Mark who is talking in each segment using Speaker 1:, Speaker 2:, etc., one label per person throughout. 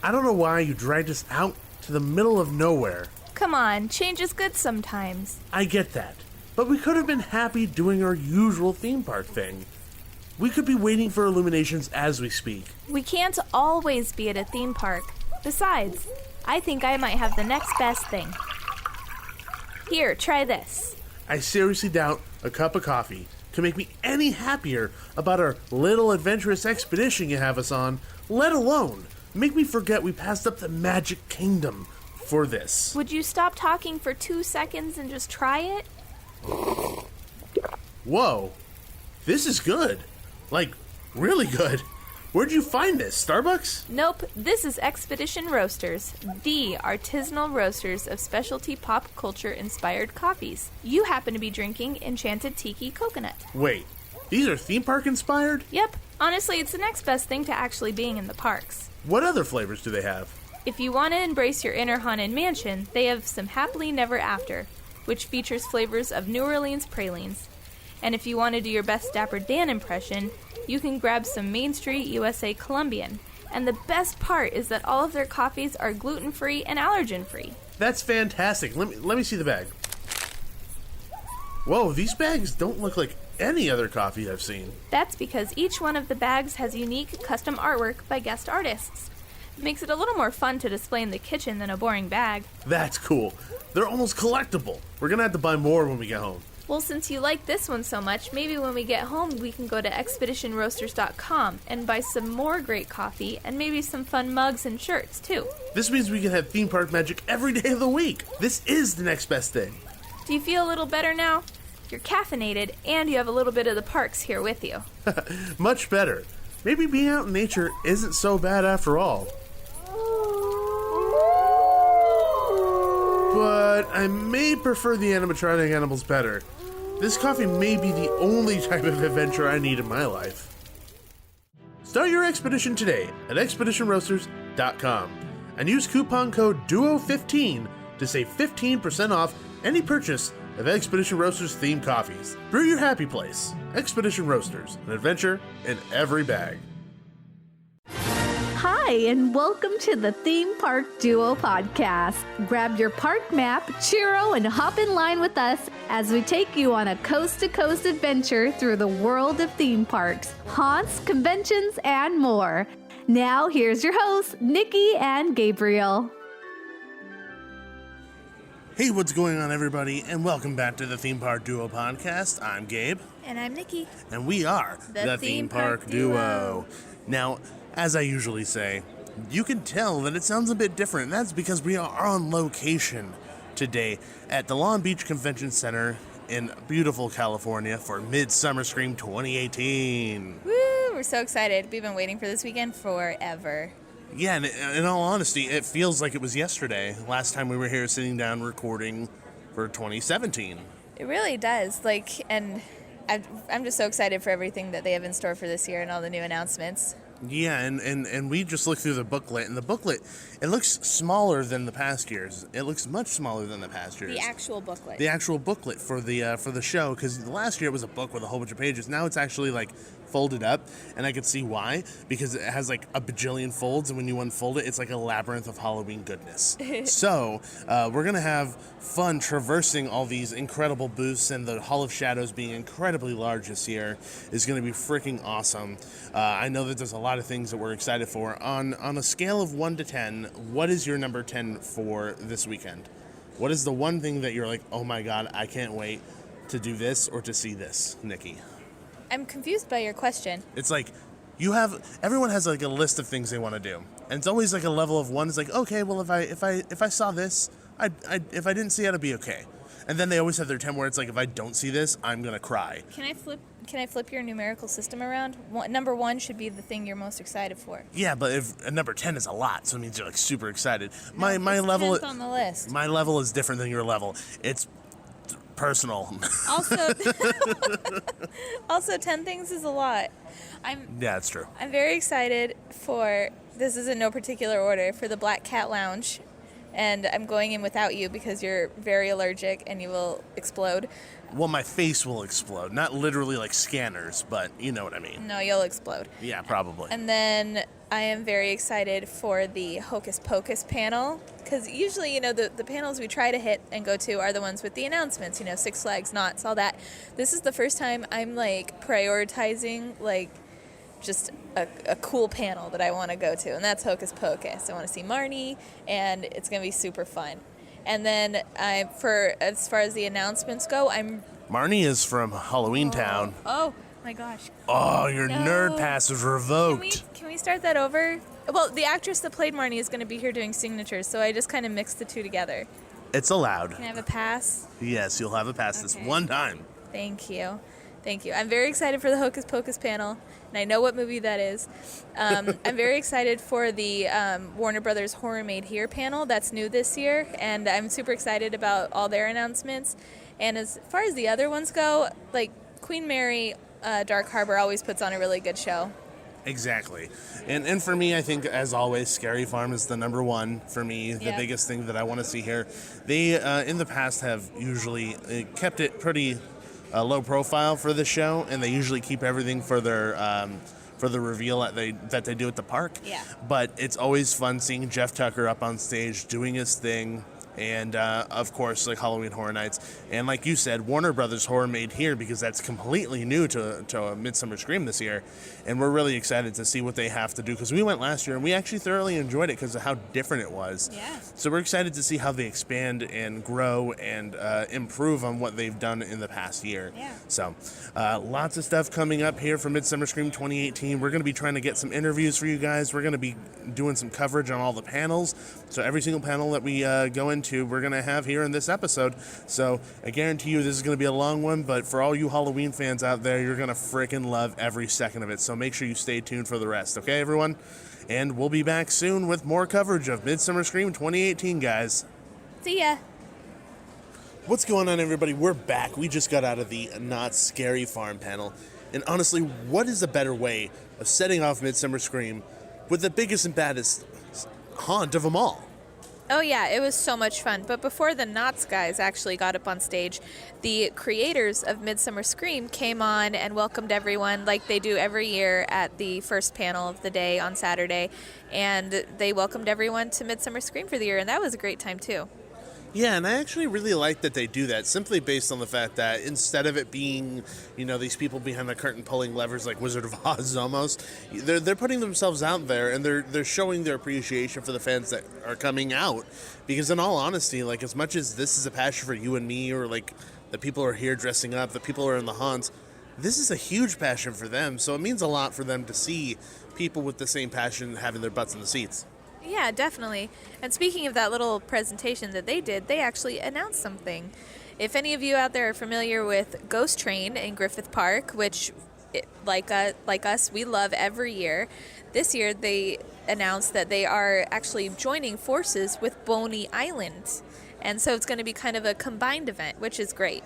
Speaker 1: I don't know why you dragged us out to the middle of nowhere.
Speaker 2: Come on, change is good sometimes.
Speaker 1: I get that, but we could have been happy doing our usual theme park thing. We could be waiting for illuminations as we speak.
Speaker 2: We can't always be at a theme park. Besides, I think I might have the next best thing. Here, try this.
Speaker 1: I seriously doubt a cup of coffee can make me any happier about our little adventurous expedition you have us on, let alone make me forget we passed up the Magic Kingdom for this.
Speaker 2: Would you stop talking for 2 seconds and just try it?
Speaker 1: Whoa, this is good. Like, really good. Where'd you find this, Starbucks?
Speaker 2: Nope, this is Expedition Roasters, the artisanal roasters of specialty pop culture-inspired coffees. You happen to be drinking Enchanted Tiki Coconut.
Speaker 1: Wait, these are theme park inspired?
Speaker 2: Yep, honestly, it's the next best thing to actually being in the parks.
Speaker 1: What other flavors do they have?
Speaker 2: If you want to embrace your inner Haunted Mansion, they have some Happily Never After, which features flavors of New Orleans pralines. And if you want to do your best Dapper Dan impression, you can grab some Main Street USA Colombian. And the best part is that all of their coffees are gluten-free and allergen-free.
Speaker 1: That's fantastic. Let me see the bag. Whoa, these bags don't look like any other coffee I've seen.
Speaker 2: That's because each one of the bags has unique custom artwork by guest artists. It makes it a little more fun to display in the kitchen than a boring bag.
Speaker 1: That's cool. They're almost collectible. We're gonna have to buy more when we get home.
Speaker 2: Well, since you like this one so much, maybe when we get home we can go to expeditionroasters.com and buy some more great coffee and maybe some fun mugs and shirts, too.
Speaker 1: This means we can have theme park magic every day of the week. This is the next best thing.
Speaker 2: Do you feel a little better now? You're caffeinated and you have a little bit of the parks here with you.
Speaker 1: Much better. Maybe being out in nature isn't so bad after all. But I may prefer the animatronic animals better. This coffee may be the only type of adventure I need in my life. Start your expedition today at expeditionroasters.com and use coupon code DUO15 to save 15% off any purchase of Expedition Roasters themed coffees. Brew your happy place. Expedition Roasters, an adventure in every bag.
Speaker 3: Hi, and welcome to the Theme Park Duo podcast. Grab your park map, churro, and hop in line with us as we take you on a coast-to-coast adventure through the world of theme parks, haunts, conventions, and more. Now, here's your hosts, Nikki and Gabriel.
Speaker 1: Hey, what's going on, everybody, and welcome back to the Theme Park Duo podcast. I'm Gabe.
Speaker 2: And I'm Nikki.
Speaker 1: And we are the Theme Park Duo. Now, as I usually say, you can tell that it sounds a bit different. That's because we are on location today at the Long Beach Convention Center in beautiful California for Midsummer Scream 2018.
Speaker 4: Woo! We're so excited. We've been waiting for this weekend forever.
Speaker 1: Yeah, and in all honesty, it feels like it was yesterday, last time we were here sitting down recording for 2017.
Speaker 4: It really does. And I'm just so excited for everything that they have in store for this year and all the new announcements.
Speaker 1: Yeah, and we just looked through the booklet, and the booklet, it looks smaller than the past years. It looks much smaller than the past years.
Speaker 4: The actual booklet.
Speaker 1: The actual booklet for the show, because last year it was a book with a whole bunch of pages. Now it's actually folded up, and I could see why, because it has a bajillion folds, and when you unfold it, it's like a labyrinth of Halloween goodness. So we're gonna have fun traversing all these incredible booths, and the Hall of Shadows being incredibly large this year is gonna be freaking awesome. I know that there's a lot of things that we're excited for. On a scale of 1 to 10, what is your number 10 for this weekend? What is the one thing that you're like, oh my god, I can't wait to do this or to see this, Nikki?
Speaker 4: I'm confused by your question.
Speaker 1: It's like everyone has a list of things they want to do, and it's always a level of 1. It's like, okay, well, if I saw this, if I didn't see it, it'd be okay. And then they always have their 10 where it's like, if I don't see this, I'm gonna cry.
Speaker 4: Can I flip your numerical system around? Number 1 should be the thing you're most excited for.
Speaker 1: Yeah, but if number 10 is a lot, so it means you're super excited.
Speaker 4: My
Speaker 1: level
Speaker 4: 10th on the list.
Speaker 1: My level is different than your level. It's personal.
Speaker 4: Also 10 things is a lot.
Speaker 1: Yeah, it's true.
Speaker 4: I'm very excited for, this is in no particular order, for the Black Cat Lounge and I'm going in without you because you're very allergic and you will explode.
Speaker 1: Well, my face will explode. Not literally like scanners, but you know what I mean.
Speaker 4: No, you'll explode.
Speaker 1: Yeah, probably.
Speaker 4: And then I am very excited for the Hocus Pocus panel, because usually, the panels we try to hit and go to are the ones with the announcements, Six Flags, Knotts, all that. This is the first time I'm, prioritizing, just a cool panel that I want to go to, and that's Hocus Pocus. I want to see Marnie, and it's going to be super fun. And then as far as the announcements go,
Speaker 1: Marnie is from Halloween Town.
Speaker 4: Oh my gosh.
Speaker 1: Oh, your
Speaker 4: No.
Speaker 1: nerd pass is revoked.
Speaker 4: Can we start that over? Well, the actress that played Marnie is going to be here doing signatures, so I just kind of mixed the two together.
Speaker 1: It's allowed.
Speaker 4: Can I have a pass?
Speaker 1: Yes, you'll have a pass this
Speaker 4: Okay.
Speaker 1: one time.
Speaker 4: Thank you. I'm very excited for the Hocus Pocus panel, and I know what movie that is. I'm very excited for the Warner Brothers Horror Made Here panel. That's new this year, and I'm super excited about all their announcements. And as far as the other ones go, Queen Mary, Dark Harbor always puts on a really good show.
Speaker 1: Exactly. And for me, I think, as always, Scary Farm is the number one for me, the
Speaker 4: Yeah.
Speaker 1: biggest thing that I want to see here. They, in the past, have usually kept it pretty low profile for the show, and they usually keep everything for the reveal that they do at the park.
Speaker 4: Yeah.
Speaker 1: But it's always fun seeing Jeff Tucker up on stage doing his thing. And, of course, Halloween Horror Nights. And like you said, Warner Brothers Horror Made Here, because that's completely new to Midsummer Scream this year. And we're really excited to see what they have to do, because we went last year and we actually thoroughly enjoyed it because of how different it was.
Speaker 4: Yeah.
Speaker 1: So we're excited to see how they expand and grow and improve on what they've done in the past year.
Speaker 4: Yeah.
Speaker 1: So lots of stuff coming up here for Midsummer Scream 2018. We're going to be trying to get some interviews for you guys. We're going to be doing some coverage on all the panels. So every single panel that we go into, we're going to have here in this episode. So I guarantee you this is going to be a long one, but for all you Halloween fans out there, you're going to freaking love every second of it. So make sure you stay tuned for the rest, okay, everyone? And we'll be back soon with more coverage of Midsummer Scream 2018, guys.
Speaker 4: See ya.
Speaker 1: What's going on, everybody? We're back. We just got out of the Not Scary Farm panel. And honestly, what is a better way of setting off Midsummer Scream with the biggest and baddest haunt of them all?
Speaker 4: Oh yeah, it was so much fun. But before the Knotts guys actually got up on stage, the creators of Midsummer Scream came on and welcomed everyone like they do every year at the first panel of the day on Saturday. And they welcomed everyone to Midsummer Scream for the year, and that was a great time too.
Speaker 1: Yeah, and I actually really like that they do that, simply based on the fact that instead of it being, these people behind the curtain pulling levers like Wizard of Oz almost, they're putting themselves out there, and they're showing their appreciation for the fans that are coming out. Because in all honesty, as much as this is a passion for you and me, or the people are here dressing up, the people are in the haunts, this is a huge passion for them. So it means a lot for them to see people with the same passion having their butts in the seats.
Speaker 4: Yeah, definitely. And speaking of that little presentation that they did, they actually announced something. If any of you out there are familiar with Ghost Train in Griffith Park, which, like us, we love every year, this year they announced that they are actually joining forces with Boney Island. And so it's going to be kind of a combined event, which is great.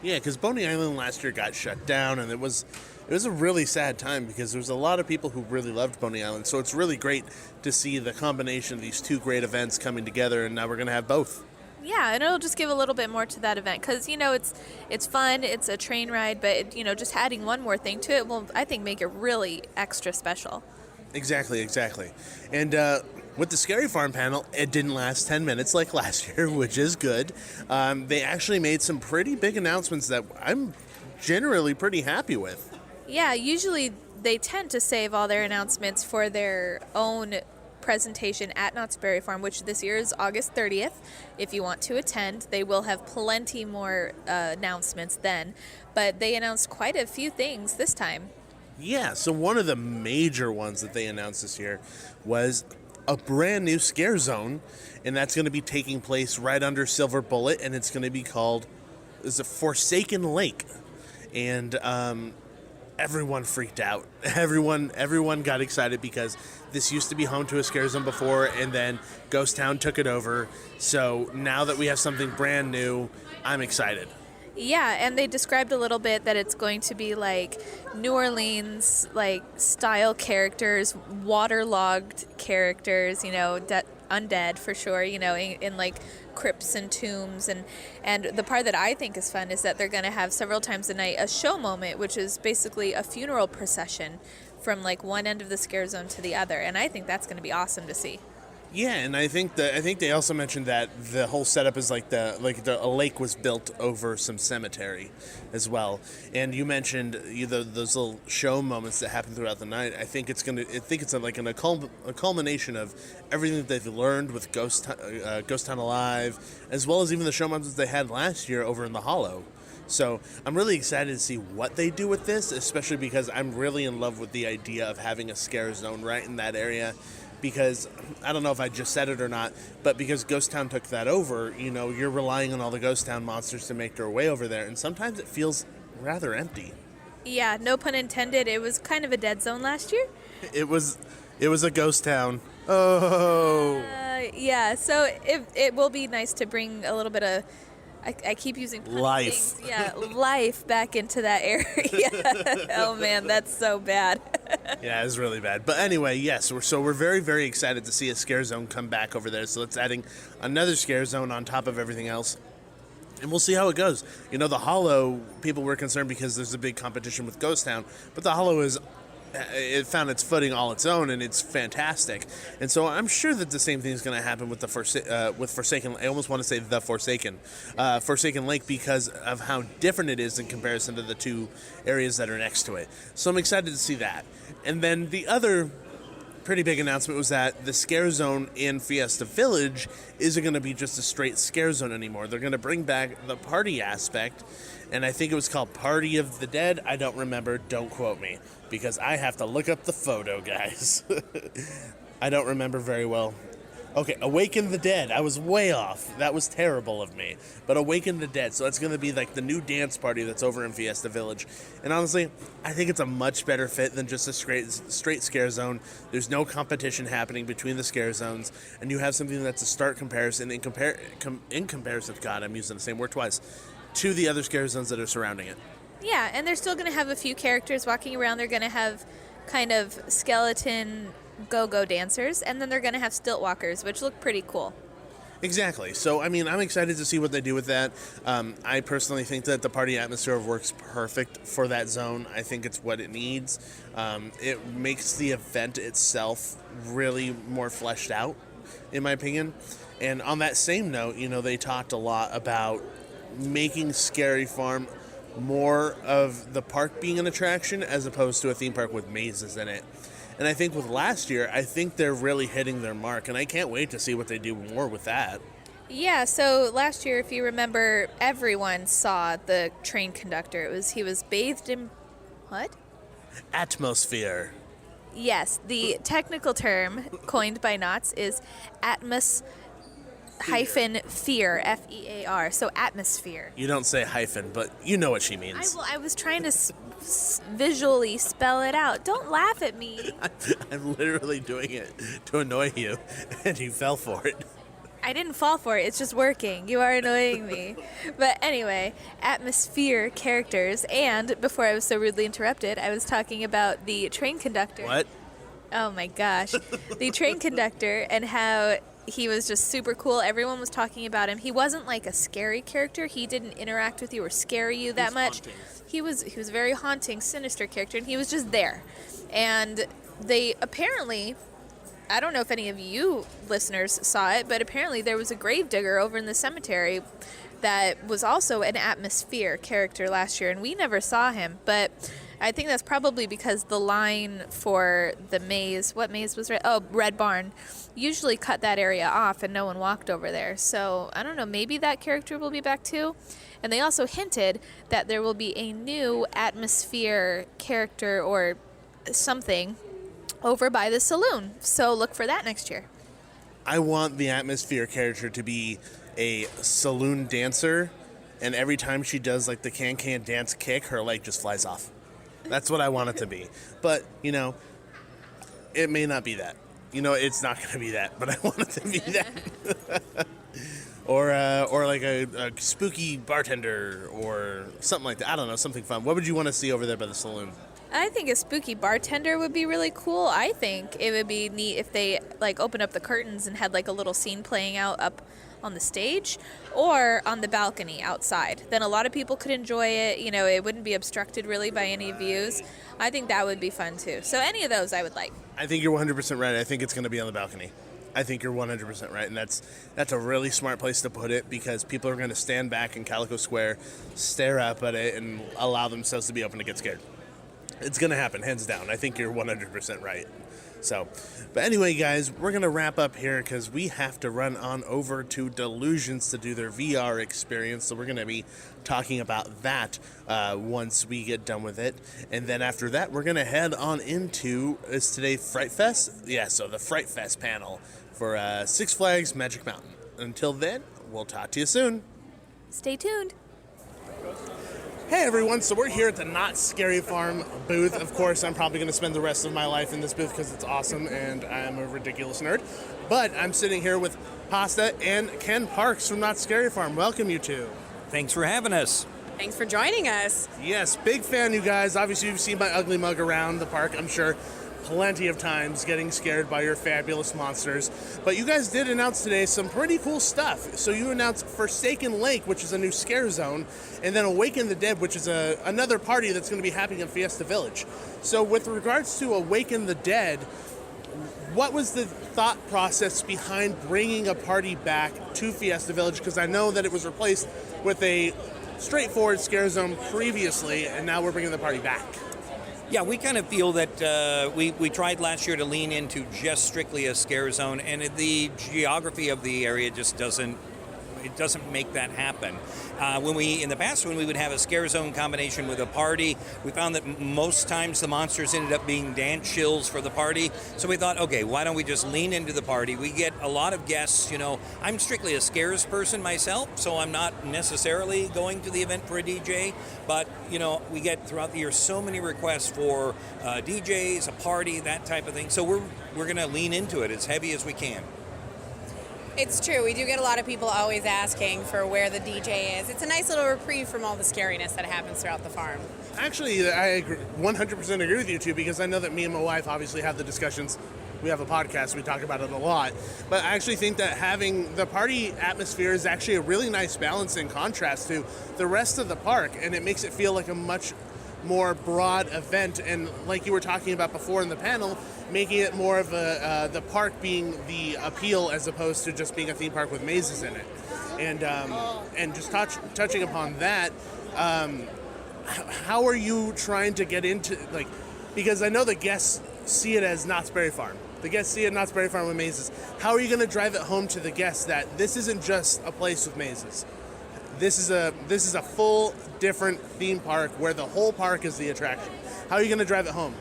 Speaker 1: Yeah, because Boney Island last year got shut down, and it was a really sad time because there was a lot of people who really loved Boney Island. So it's really great to see the combination of these two great events coming together, and now we're going to have both.
Speaker 4: Yeah, and it'll just give a little bit more to that event because, it's fun, it's a train ride, but, just adding one more thing to it will, I think, make it really extra special.
Speaker 1: Exactly. And with the Scary Farm panel, it didn't last 10 minutes like last year, which is good. They actually made some pretty big announcements that I'm generally pretty happy with.
Speaker 4: Yeah, usually they tend to save all their announcements for their own presentation at Knott's Berry Farm, which this year is August 30th. If you want to attend, they will have plenty more announcements then. But they announced quite a few things this time.
Speaker 1: Yeah, so one of the major ones that they announced this year was a brand new scare zone, and that's going to be taking place right under Silver Bullet, and it's going to be called Forsaken Lake. And everyone freaked out. Everyone got excited because this used to be home to a scare zone before, and then Ghost Town took it over. So now that we have something brand new, I'm excited.
Speaker 4: Yeah, and they described a little bit that it's going to be like New Orleans, style characters, waterlogged characters, undead for sure, in like crypts and tombs. And the part that I think is fun is that they're going to have several times a night a show moment, which is basically a funeral procession from like one end of the scare zone to the other. And I think that's going to be awesome to see.
Speaker 1: Yeah, and I think they also mentioned that the whole setup is a lake was built over some cemetery as well. And you mentioned those little show moments that happen throughout the night. I think it's a culmination of everything that they've learned with Ghost Town Alive, as well as even the show moments they had last year over in the Hollow. So I'm really excited to see what they do with this, especially because I'm really in love with the idea of having a scare zone right in that area. Because, I don't know if I just said it or not, but because Ghost Town took that over, you're relying on all the Ghost Town monsters to make their way over there, and sometimes it feels rather empty.
Speaker 4: Yeah, no pun intended. It was kind of a dead zone last year.
Speaker 1: It was a Ghost Town. Oh.
Speaker 4: Yeah, so it will be nice to bring a little bit of, I keep using pun
Speaker 1: life.
Speaker 4: things. Yeah, life back into that area. Oh man, that's so bad.
Speaker 1: Yeah, it's really bad. But anyway, yes, we're very, very excited to see a scare zone come back over there. So it's adding another scare zone on top of everything else. And we'll see how it goes. The Hollow, people were concerned because there's a big competition with Ghost Town. But the Hollow it found its footing all its own, and it's fantastic. And so I'm sure that the same thing is going to happen with with Forsaken. I almost want to say the Forsaken Lake, because of how different it is in comparison to the two areas that are next to it. So I'm excited to see that. And then the other pretty big announcement was that the scare zone in Fiesta Village isn't going to be just a straight scare zone anymore. They're going to bring back the party aspect, and I think it was called Party of the Dead. I don't remember. Don't quote me, because I have to look up the photo, guys. I don't remember very well. Okay, Awaken the Dead. I was way off. That was terrible of me. But Awaken the Dead. So that's going to be like the new dance party that's over in Fiesta Village. And honestly, I think it's a much better fit than just a straight scare zone. There's no competition happening between the scare zones. And you have something that's a stark comparison in comparison, God, I'm using the same word twice, to the other scare zones that are surrounding it.
Speaker 4: Yeah, and they're still going to have a few characters walking around. They're going to have kind of skeleton go-go dancers, and then they're going to have stilt walkers, which look pretty cool.
Speaker 1: Exactly. So, I'm excited to see what they do with that. I personally think that the party atmosphere works perfect for that zone. I think it's what it needs. It makes the event itself really more fleshed out, in my opinion. And on that same note, they talked a lot about making Scary Farm more of the park being an attraction as opposed to a theme park with mazes in it. And I think with last year, I think they're really hitting their mark, and I can't wait to see what they do more with that.
Speaker 4: Yeah, so last year, if you remember, everyone saw the train conductor. He was bathed in what?
Speaker 1: Atmosphere.
Speaker 4: Yes, the technical term coined by Knott is Fear, F-E-A-R, so atmosphere.
Speaker 1: You don't say hyphen, but you know what she means.
Speaker 4: I was trying to visually spell it out. Don't laugh at me.
Speaker 1: I'm literally doing it to annoy you, and you fell for it.
Speaker 4: I didn't fall for it. It's just working. You are annoying me. But anyway, atmosphere characters, and before I was so rudely interrupted, I was talking about the train conductor.
Speaker 1: What?
Speaker 4: Oh my gosh. The train conductor and how he was just super cool. Everyone was talking about him. He wasn't like a scary character. He didn't interact with you or scare you that much.
Speaker 1: Haunting.
Speaker 4: He was a very haunting, sinister character, and he was just there. And they apparently, I don't know if any of you listeners saw it, but apparently there was a gravedigger over in the cemetery that was also an atmosphere character last year, and we never saw him. But I think that's probably because the line for the maze, what maze was Red? Oh, Red Barn, usually cut that area off and no one walked over there. So I don't know, maybe that character will be back too. And they also hinted that there will be a new atmosphere character or something over by the saloon. So look for that next year.
Speaker 1: I want the atmosphere character to be a saloon dancer, and every time she does like the can dance kick, her leg just flies off. That's what I want it to be. But, it may not be that. It's not going to be that, but I want it to be that. or like a spooky bartender or something like that. I don't know, something fun. What would you want to see over there by the saloon?
Speaker 4: I think a spooky bartender would be really cool. I think it would be neat if they like opened up the curtains and had like a little scene playing out up on the stage or on the balcony outside. Then a lot of people could enjoy it. You know, it wouldn't be obstructed really by any views. I think that would be fun too. So any of those I would like.
Speaker 1: I think you're 100% right. I think it's going to be on the balcony. I think you're 100% right, and that's a really smart place to put it because people are going to stand back in Calico Square, stare up at it, and allow themselves to be open to get scared. It's going to happen, hands down. I think you're 100% right. So, but anyway, guys, we're going to wrap up here because we have to run on over to Delusions to do their VR experience. So we're going to be talking about that once we get done with it. And then after that, we're going to head on into, is today Fright Fest? Yeah, so the Fright Fest panel for Six Flags Magic Mountain. Until then, we'll talk to you soon.
Speaker 4: Stay tuned.
Speaker 1: Hey everyone, so we're here at the Knott Scary Farm booth. Of course, I'm probably going to spend the rest of my life in this booth because it's awesome and I'm a ridiculous nerd. But I'm sitting here with Pasta and Ken Parks from Knott Scary Farm. Welcome, you two.
Speaker 5: Thanks for having us.
Speaker 6: Thanks for joining us.
Speaker 1: Yes, big fan, you guys. Obviously, you've seen my ugly mug around the park, I'm sure, plenty of times getting scared by your fabulous monsters. But you guys did announce today some pretty cool stuff. So you announced Forsaken Lake, which is a new scare zone, and then Awaken the Dead, which is another party that's going to be happening in Fiesta Village. So with regards to Awaken the Dead, what was the thought process behind bringing a party back to Fiesta Village? Because I know that it was replaced with a straightforward scare zone previously, and now we're bringing the party back.
Speaker 5: Yeah, we kind of feel that we tried last year to lean into just strictly a scare zone, and the geography of the area just doesn't make that happen. In the past, when we would have a scare zone combination with a party, we found that most times the monsters ended up being dance shills for the party. So we thought, okay, why don't we just lean into the party? We get a lot of guests, I'm strictly a scares person myself, so I'm not necessarily going to the event for a DJ, but, we get throughout the year so many requests for DJs, a party, that type of thing. So we're going to lean into it as heavy as we can.
Speaker 6: It's true. We do get a lot of people always asking for where the DJ is. It's a nice little reprieve from all the scariness that happens throughout the farm.
Speaker 1: Actually, I 100% agree with you two because I know that me and my wife obviously have the discussions. We have a podcast, we talk about it a lot. But I actually think that having the party atmosphere is actually a really nice balance in contrast to the rest of the park, and it makes it feel like a much more broad event. And like you were talking about before in the panel, making it more of the park being the appeal as opposed to just being a theme park with mazes in it. And just touching upon that, how are you trying to get into, because I know the guests see it as Knott's Berry Farm. The guests see it at Knott's Berry Farm with mazes. How are you going to drive it home to the guests that this isn't just a place with mazes? This is a full different theme park where the whole park is the attraction. How are you going to drive it home?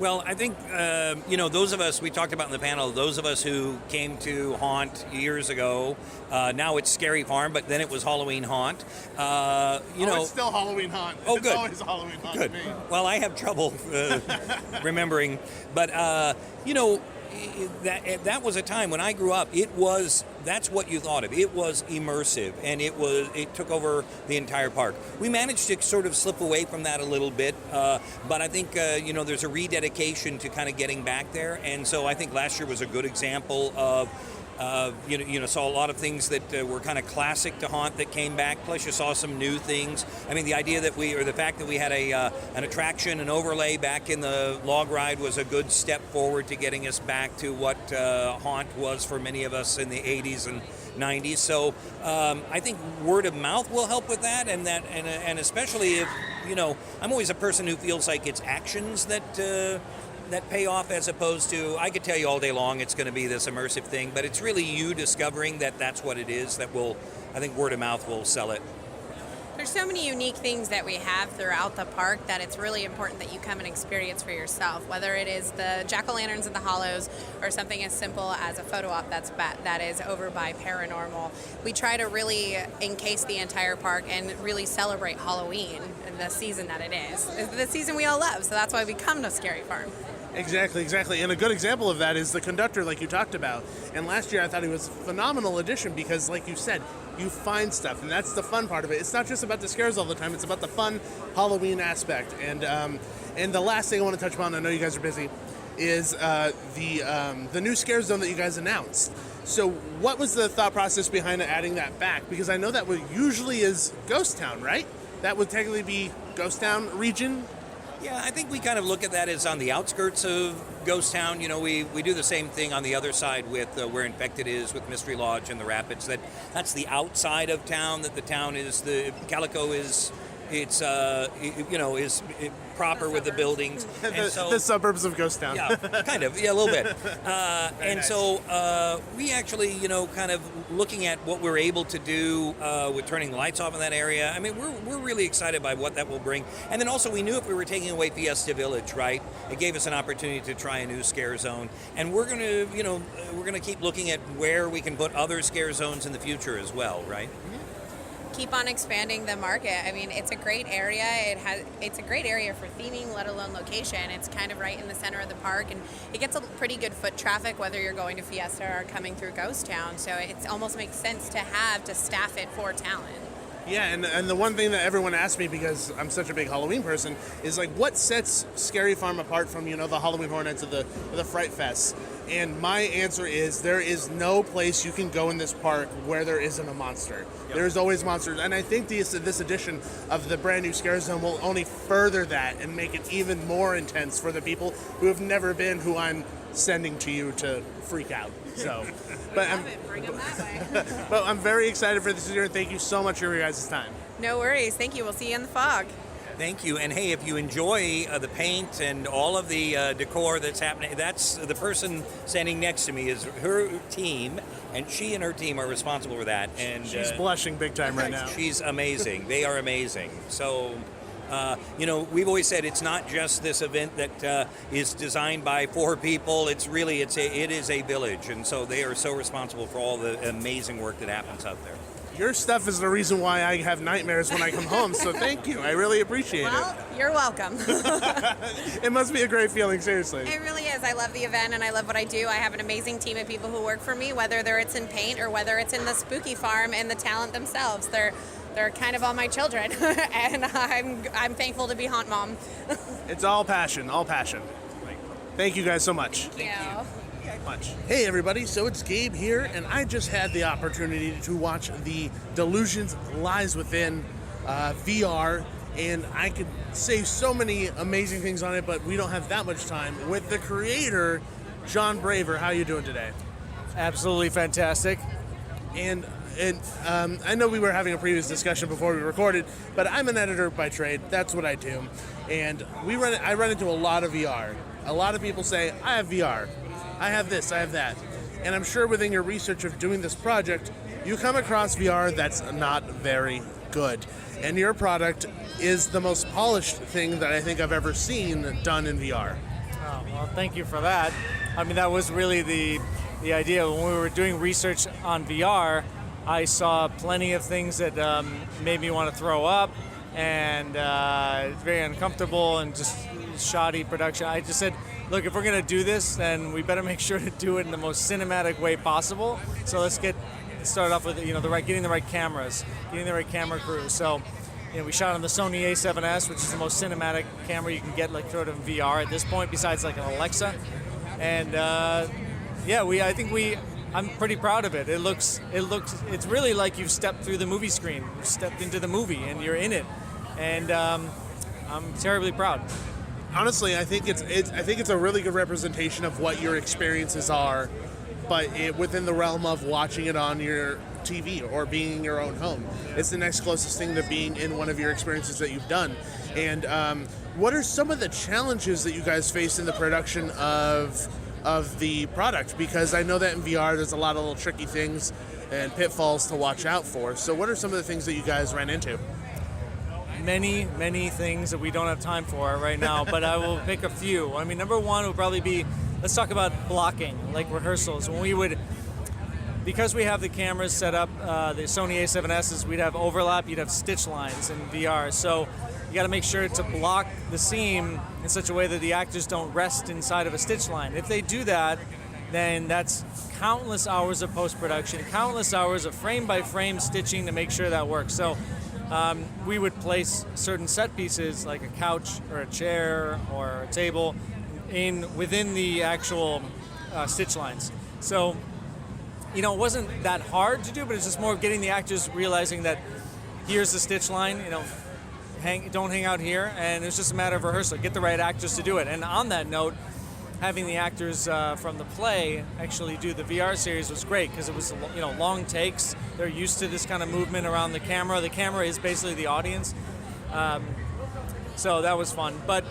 Speaker 5: Well, I think, those of us, we talked about in the panel, those of us who came to Haunt years ago, now it's Scary Farm, but then it was Halloween Haunt.
Speaker 1: It's still Halloween Haunt.
Speaker 5: Oh,
Speaker 1: it's
Speaker 5: good.
Speaker 1: Always Halloween Haunt
Speaker 5: Good.
Speaker 1: to me.
Speaker 5: Well, I have trouble remembering, but, that was a time when I grew up, that's what you thought of. It was immersive, and it took over the entire park. We managed to sort of slip away from that a little bit, but I think, there's a rededication to kind of getting back there, and so I think last year was a good example of saw a lot of things that were kind of classic to Haunt that came back. Plus, you saw some new things. I mean, the idea that the fact that we had an attraction, an overlay back in the log ride was a good step forward to getting us back to what Haunt was for many of us in the 80s and 90s. So I think word of mouth will help with that, and especially if I'm always a person who feels like it's actions that pay off as opposed to, I could tell you all day long it's going to be this immersive thing, but it's really you discovering that that's what it is that I think word of mouth will sell it.
Speaker 6: There's so many unique things that we have throughout the park that it's really important that you come and experience for yourself, whether it is the jack-o'-lanterns in the hollows or something as simple as a photo op that is over by Paranormal. We try to really encase the entire park and really celebrate Halloween, the season that it is. It's the season we all love, so that's why we come to Scary Farm.
Speaker 1: Exactly. And a good example of that is the conductor, like you talked about. And last year I thought he was a phenomenal addition because, like you said, you find stuff, and that's the fun part of it. It's not just about the scares all the time; it's about the fun Halloween aspect. And the last thing I want to touch upon, I know you guys are busy, is the new scare zone that you guys announced. So, what was the thought process behind adding that back? Because I know that usually is Ghost Town, right? That would technically be Ghost Town region.
Speaker 5: Yeah, I think we kind of look at that as on the outskirts of Ghost Town. You know, we do the same thing on the other side with where Infected is with Mystery Lodge and the Rapids. That's the outside of town. That the town is the Calico is. It's is proper with the buildings. And so,
Speaker 1: the suburbs of Ghost Town.
Speaker 5: Yeah, kind of. Yeah, a little bit. And
Speaker 1: nice.
Speaker 5: So we actually, kind of looking at what we're able to do with turning the lights off in that area. I mean, we're really excited by what that will bring. And then also we knew if we were taking away Fiesta Village, right, it gave us an opportunity to try a new scare zone. And we're going to keep looking at where we can put other scare zones in the future as well, right?
Speaker 6: Keep on expanding the market. I mean, it's a great area. It's a great area for theming, let alone location. It's kind of right in the center of the park, and it gets a pretty good foot traffic whether you're going to Fiesta or coming through Ghost Town. So it almost makes sense to staff it for talent.
Speaker 1: Yeah, and the one thing that everyone asks me, because I'm such a big Halloween person, is like, what sets Scary Farm apart from, the Halloween Horror Nights or the Fright Fest? And my answer is there is no place you can go in this park where there isn't a monster. Yep. There's always monsters. And I think this edition of the brand new Scare Zone will only further that and make it even more intense for the people who have never been, who I'm sending to you to freak out. So, but
Speaker 6: Bring them that way.
Speaker 1: but I'm very excited for this year, and thank you so much for your guys' time.
Speaker 6: No worries. Thank you. We'll see you in the fog.
Speaker 5: Thank you. And hey, if you enjoy the paint and all of the decor that's happening, that's the person standing next to me is her team, and she and her team are responsible for that. And
Speaker 1: she's blushing big time right now.
Speaker 5: She's amazing. They are amazing. So, we've always said it's not just this event that is designed by 4 people. It is a village, and so they are so responsible for all the amazing work that happens out there.
Speaker 1: Your stuff is the reason why I have nightmares when I come home, so thank you. I really appreciate it.
Speaker 6: Well, you're welcome.
Speaker 1: It must be a great feeling, seriously.
Speaker 6: It really is. I love the event and I love what I do. I have an amazing team of people who work for me, whether it's in paint or whether it's in the spooky farm and the talent themselves. They're kind of all my children, and I'm thankful to be Haunt Mom.
Speaker 1: It's all passion, all passion. Thank you guys so much.
Speaker 6: Thank you.
Speaker 1: Much. Hey everybody, so it's Gabe here, and I just had the opportunity to watch the Delusions Lies Within VR, and I could say so many amazing things on it, but we don't have that much time. With the creator, John Braver. How you doing today?
Speaker 7: Absolutely fantastic.
Speaker 1: And I know we were having a previous discussion before we recorded, but I'm an editor by trade. That's what I do, and I run into a lot of VR. A lot of people say, I have VR. I have this, I have that. And I'm sure within your research of doing this project, you come across VR that's not very good. And your product is the most polished thing that I think I've ever seen done in VR.
Speaker 7: Oh, well, thank you for that. I mean, that was really the idea. When we were doing research on VR, I saw plenty of things that made me want to throw up, and very uncomfortable and just shoddy production. I just said, look, if we're going to do this, then we better make sure to do it in the most cinematic way possible. So let's get started off with getting the right cameras, getting the right camera crew. So we shot on the Sony A7S, which is the most cinematic camera you can get, like sort of in VR at this point, besides like an Alexa. And I'm pretty proud of it. It's really like you've stepped through the movie screen, you've stepped into the movie, and you're in it. And I'm terribly proud.
Speaker 1: Honestly, I think it's a really good representation of what your experiences are, but within the realm of watching it on your TV or being in your own home. It's the next closest thing to being in one of your experiences that you've done. And what are some of the challenges that you guys face in the production of the product? Because I know that in VR there's a lot of little tricky things and pitfalls to watch out for. So what are some of the things that you guys ran into?
Speaker 7: Many things that we don't have time for right now, but I will pick a few. I mean, number one would probably be, let's talk about blocking, like rehearsals. Because we have the cameras set up, the Sony A7Ss, we'd have overlap, you'd have stitch lines in VR. So you got to make sure to block the seam in such a way that the actors don't rest inside of a stitch line. If they do that, then that's countless hours of post-production, countless hours of frame-by-frame stitching to make sure that works. So we would place certain set pieces, like a couch or a chair or a table, within the actual stitch lines. So, it wasn't that hard to do, but it's just more of getting the actors realizing that here's the stitch line, don't hang out here, and it's just a matter of rehearsal. Get the right actors to do it. And on that note, having the actors from the play actually do the VR series was great because it was long takes. They're used to this kind of movement around the camera. The camera is basically the audience, so that was fun. But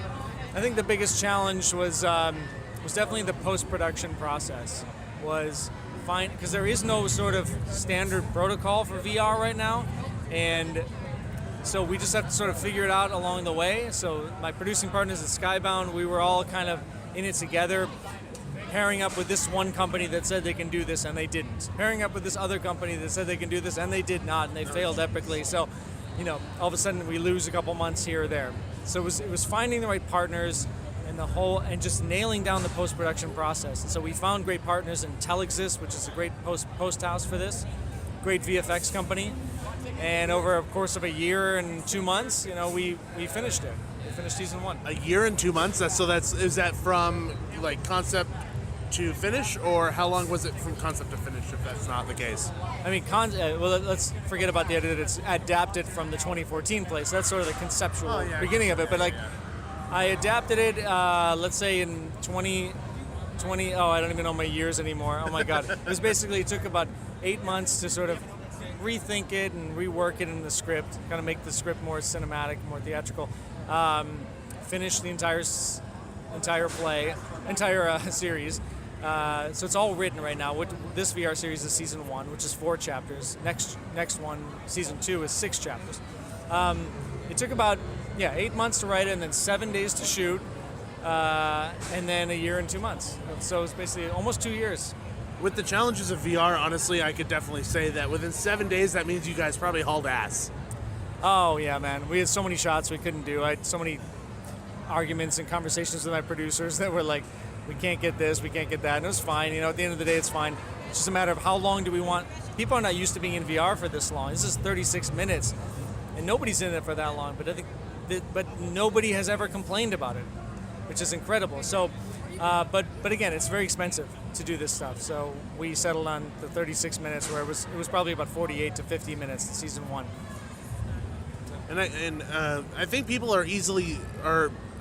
Speaker 7: I think the biggest challenge was definitely the post-production process. Because there is no sort of standard protocol for VR right now, and so we just have to sort of figure it out along the way. So my producing partners at Skybound, we were all kind of in it together, pairing up with this one company that said they can do this and they didn't, pairing up with this other company that said they can do this and they did not, and they failed epically. So, all of a sudden we lose a couple months here or there. So it was finding the right partners and just nailing down the post-production process. And so we found great partners in Telexist, which is a great post house for this, great VFX company. And over a course of a year and 2 months, we finished it. We finished season 1.
Speaker 1: A year and 2 months? Is that from like concept to finish, or how long was it from concept to finish if that's not the case?
Speaker 7: I mean, let's forget about the idea that it's adapted from the 2014 play. So that's sort of the conceptual beginning of it. But I adapted it, let's say in 2020. I don't even know my years anymore. Oh my God. It took about 8 months to sort of rethink it and rework it in the script, kind of make the script more cinematic, more theatrical. Finish the entire series. So it's all written right now. This VR series is season 1, which is 4 chapters. Next one, season 2, is 6 chapters. It took about 8 months to write it, and then 7 days to shoot, and then a year and 2 months. So it's basically almost 2 years.
Speaker 1: With the challenges of VR, honestly, I could definitely say that within 7 days, that means you guys probably hauled ass.
Speaker 7: Oh yeah, man. We had so many shots we couldn't do. I had so many arguments and conversations with my producers that were like, we can't get this, we can't get that, and it was fine. At the end of the day, it's fine. It's just a matter of how long do we want. People are not used to being in VR for this long. This is 36 minutes, and nobody's in it for that long. But I think, but nobody has ever complained about it, which is incredible. So, but again, it's very expensive to do this stuff. So we settled on the 36 minutes, where it was probably about 48 to 50 minutes in season 1.
Speaker 1: And I think people are easily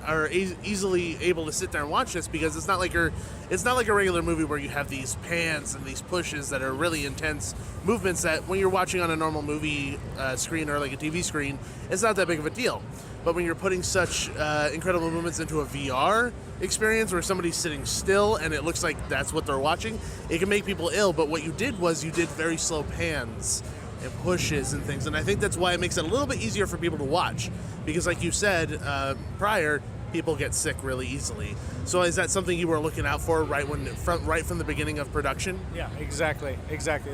Speaker 1: able to sit there and watch this because it's not like a regular movie where you have these pans and these pushes that are really intense movements that when you're watching on a normal movie screen or like a TV screen, it's not that big of a deal. But when you're putting such incredible movements into a VR experience where somebody's sitting still and it looks like that's what they're watching, it can make people ill. But what you did was you did very slow pans and pushes and things, and I think that's why it makes it a little bit easier for people to watch, because like you said prior, people get sick really easily. So is that something you were looking out for right from the beginning of production?
Speaker 7: Yeah, exactly.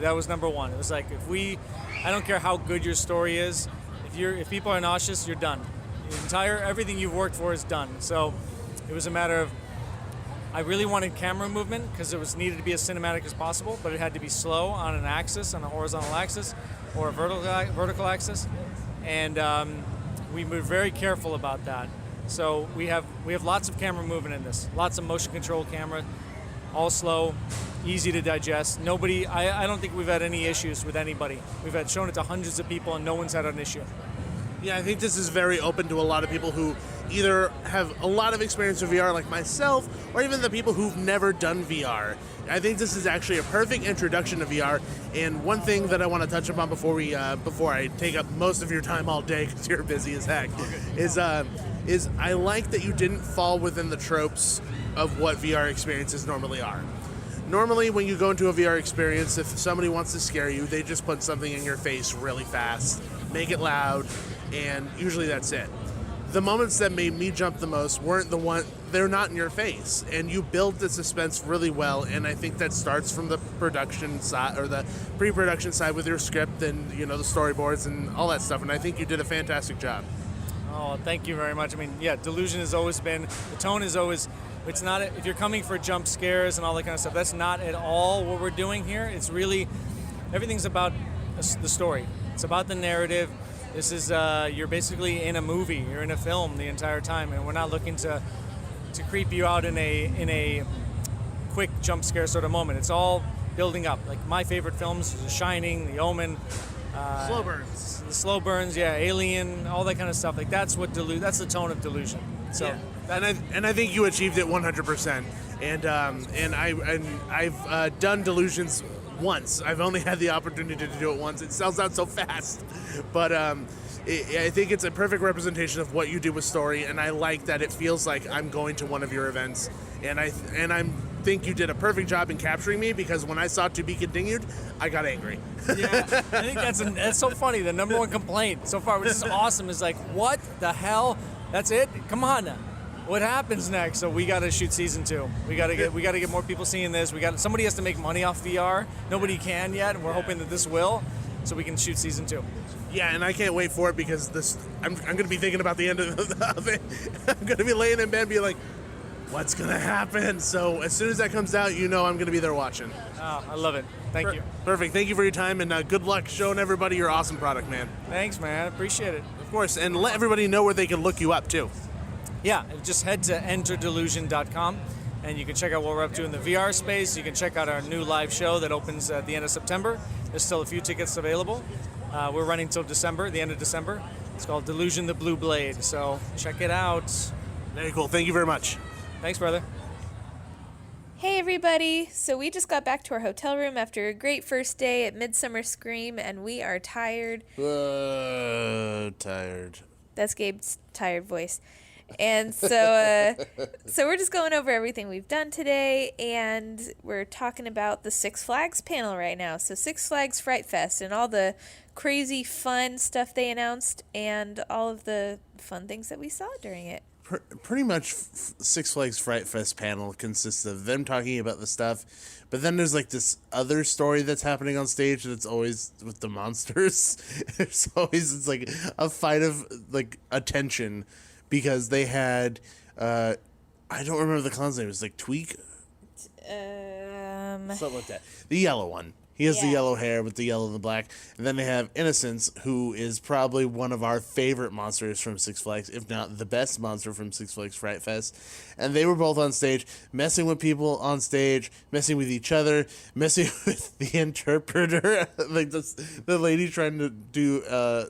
Speaker 7: That was number one. It was like, I don't care how good your story is, if people are nauseous, you're done. Everything you've worked for is done. So it was a matter of, I really wanted camera movement because it needed to be as cinematic as possible, but it had to be slow on an axis, on a horizontal axis, or a vertical axis, and we were very careful about that. So we have lots of camera movement in this, lots of motion control camera, all slow, easy to digest. I don't think we've had any issues with anybody. We've shown it to hundreds of people, and no one's had an issue.
Speaker 1: Yeah, I think this is very open to a lot of people who either have a lot of experience with VR like myself, or even the people who've never done VR. I think this is actually a perfect introduction to VR. And one thing that I want to touch upon before I take up most of your time all day, because you're busy as heck, is I like that you didn't fall within the tropes of what VR experiences normally are. Normally, when you go into a VR experience, if somebody wants to scare you, they just put something in your face really fast, make it loud, and usually that's it. The moments that made me jump the most they're not in your face, and you build the suspense really well, and I think that starts from the production side, or the pre-production side with your script and, the storyboards and all that stuff, and I think you did a fantastic job.
Speaker 7: Oh, thank you very much. I mean, yeah, Delusion has always been, the tone is always, it's not, if you're coming for jump scares and all that kind of stuff, that's not at all what we're doing here. It's really, everything's about the story. It's about the narrative. This is, you're basically in a movie, you're in a film the entire time, and we're not looking to creep you out in a quick jump scare sort of moment. It's all building up. Like my favorite films, The Shining, The Omen,
Speaker 1: Slow burns.
Speaker 7: the slow burns, yeah, Alien, all that kind of stuff. Like that's that's the tone of Delusion. So,
Speaker 1: yeah. And I think you achieved it 100%. And I've done Delusions once. I've only had the opportunity to do it once. It sells out so fast, but I think it's a perfect representation of what you do with story. And I like that it feels like I'm going to one of your events, and I think you did a perfect job in capturing me, because when I saw To Be Continued, I got angry.
Speaker 7: Yeah, I think that's so funny. The number one complaint so far, which is awesome, is like, what the hell? That's it? Come on now. What happens next? So we got to shoot season 2. We got to get more people seeing this. Somebody has to make money off VR. Nobody can yet, and we're hoping that this will, so we can shoot season 2.
Speaker 1: Yeah, and I can't wait for it, because I'm going to be thinking about the end of it. I'm going to be laying in bed and be like, what's going to happen? So as soon as that comes out, I'm going to be there watching.
Speaker 7: Oh, I love it. Thank you.
Speaker 1: Perfect. Thank you for your time, and good luck showing everybody your awesome product, man.
Speaker 7: Thanks, man. I appreciate it.
Speaker 1: Of course, and let everybody know where they can look you up, too.
Speaker 7: Yeah, just head to enterdelusion.com, and you can check out what we're up to in the VR space. You can check out our new live show that opens at the end of September. There's still a few tickets available. We're running till December, the end of December. It's called Delusion the Blue Blade, so check it out.
Speaker 1: Very cool. Thank you very much.
Speaker 7: Thanks, brother.
Speaker 4: Hey everybody! So we just got back to our hotel room after a great first day at Midsummer Scream, and we are tired.
Speaker 1: Tired.
Speaker 4: That's Gabe's tired voice. And so we're just going over everything we've done today, and we're talking about the Six Flags panel right now. So Six Flags Fright Fest and all the crazy fun stuff they announced, and all of the fun things that we saw during it.
Speaker 1: Pretty much Six Flags Fright Fest panel consists of them talking about the stuff, but then there's like this other story that's happening on stage that's always with the monsters. It's like a fight of like attention, because they had I don't remember the clown's name. It was like Tweak, something like that. The yellow one. He has the yellow hair with the yellow and the black. And then they have Innocence, who is probably one of our favorite monsters from Six Flags, if not the best monster from Six Flags Fright Fest. And they were both on stage, messing with people on stage, messing with each other, messing with the interpreter. Like the lady trying to do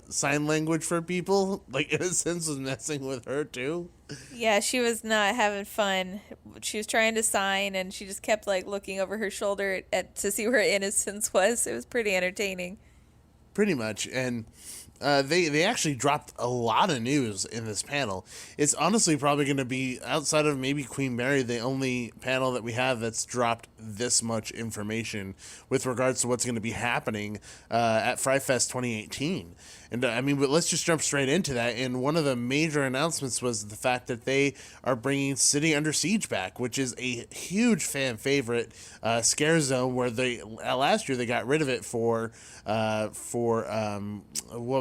Speaker 1: sign language for people. Like Innocence was messing with her too.
Speaker 4: Yeah, she was not having fun. She was trying to sign, and she just kept like looking over her shoulder to see where Innocence was. It was pretty entertaining.
Speaker 1: Pretty much, and they actually dropped a lot of news in this panel. It's honestly probably going to be, outside of maybe Queen Mary, the only panel that we have that's dropped this much information with regards to what's going to be happening at Fright Fest 2018. And but let's just jump straight into that. And one of the major announcements was the fact that they are bringing City Under Siege back, which is a huge fan favorite scare zone, where last year they got rid of it for what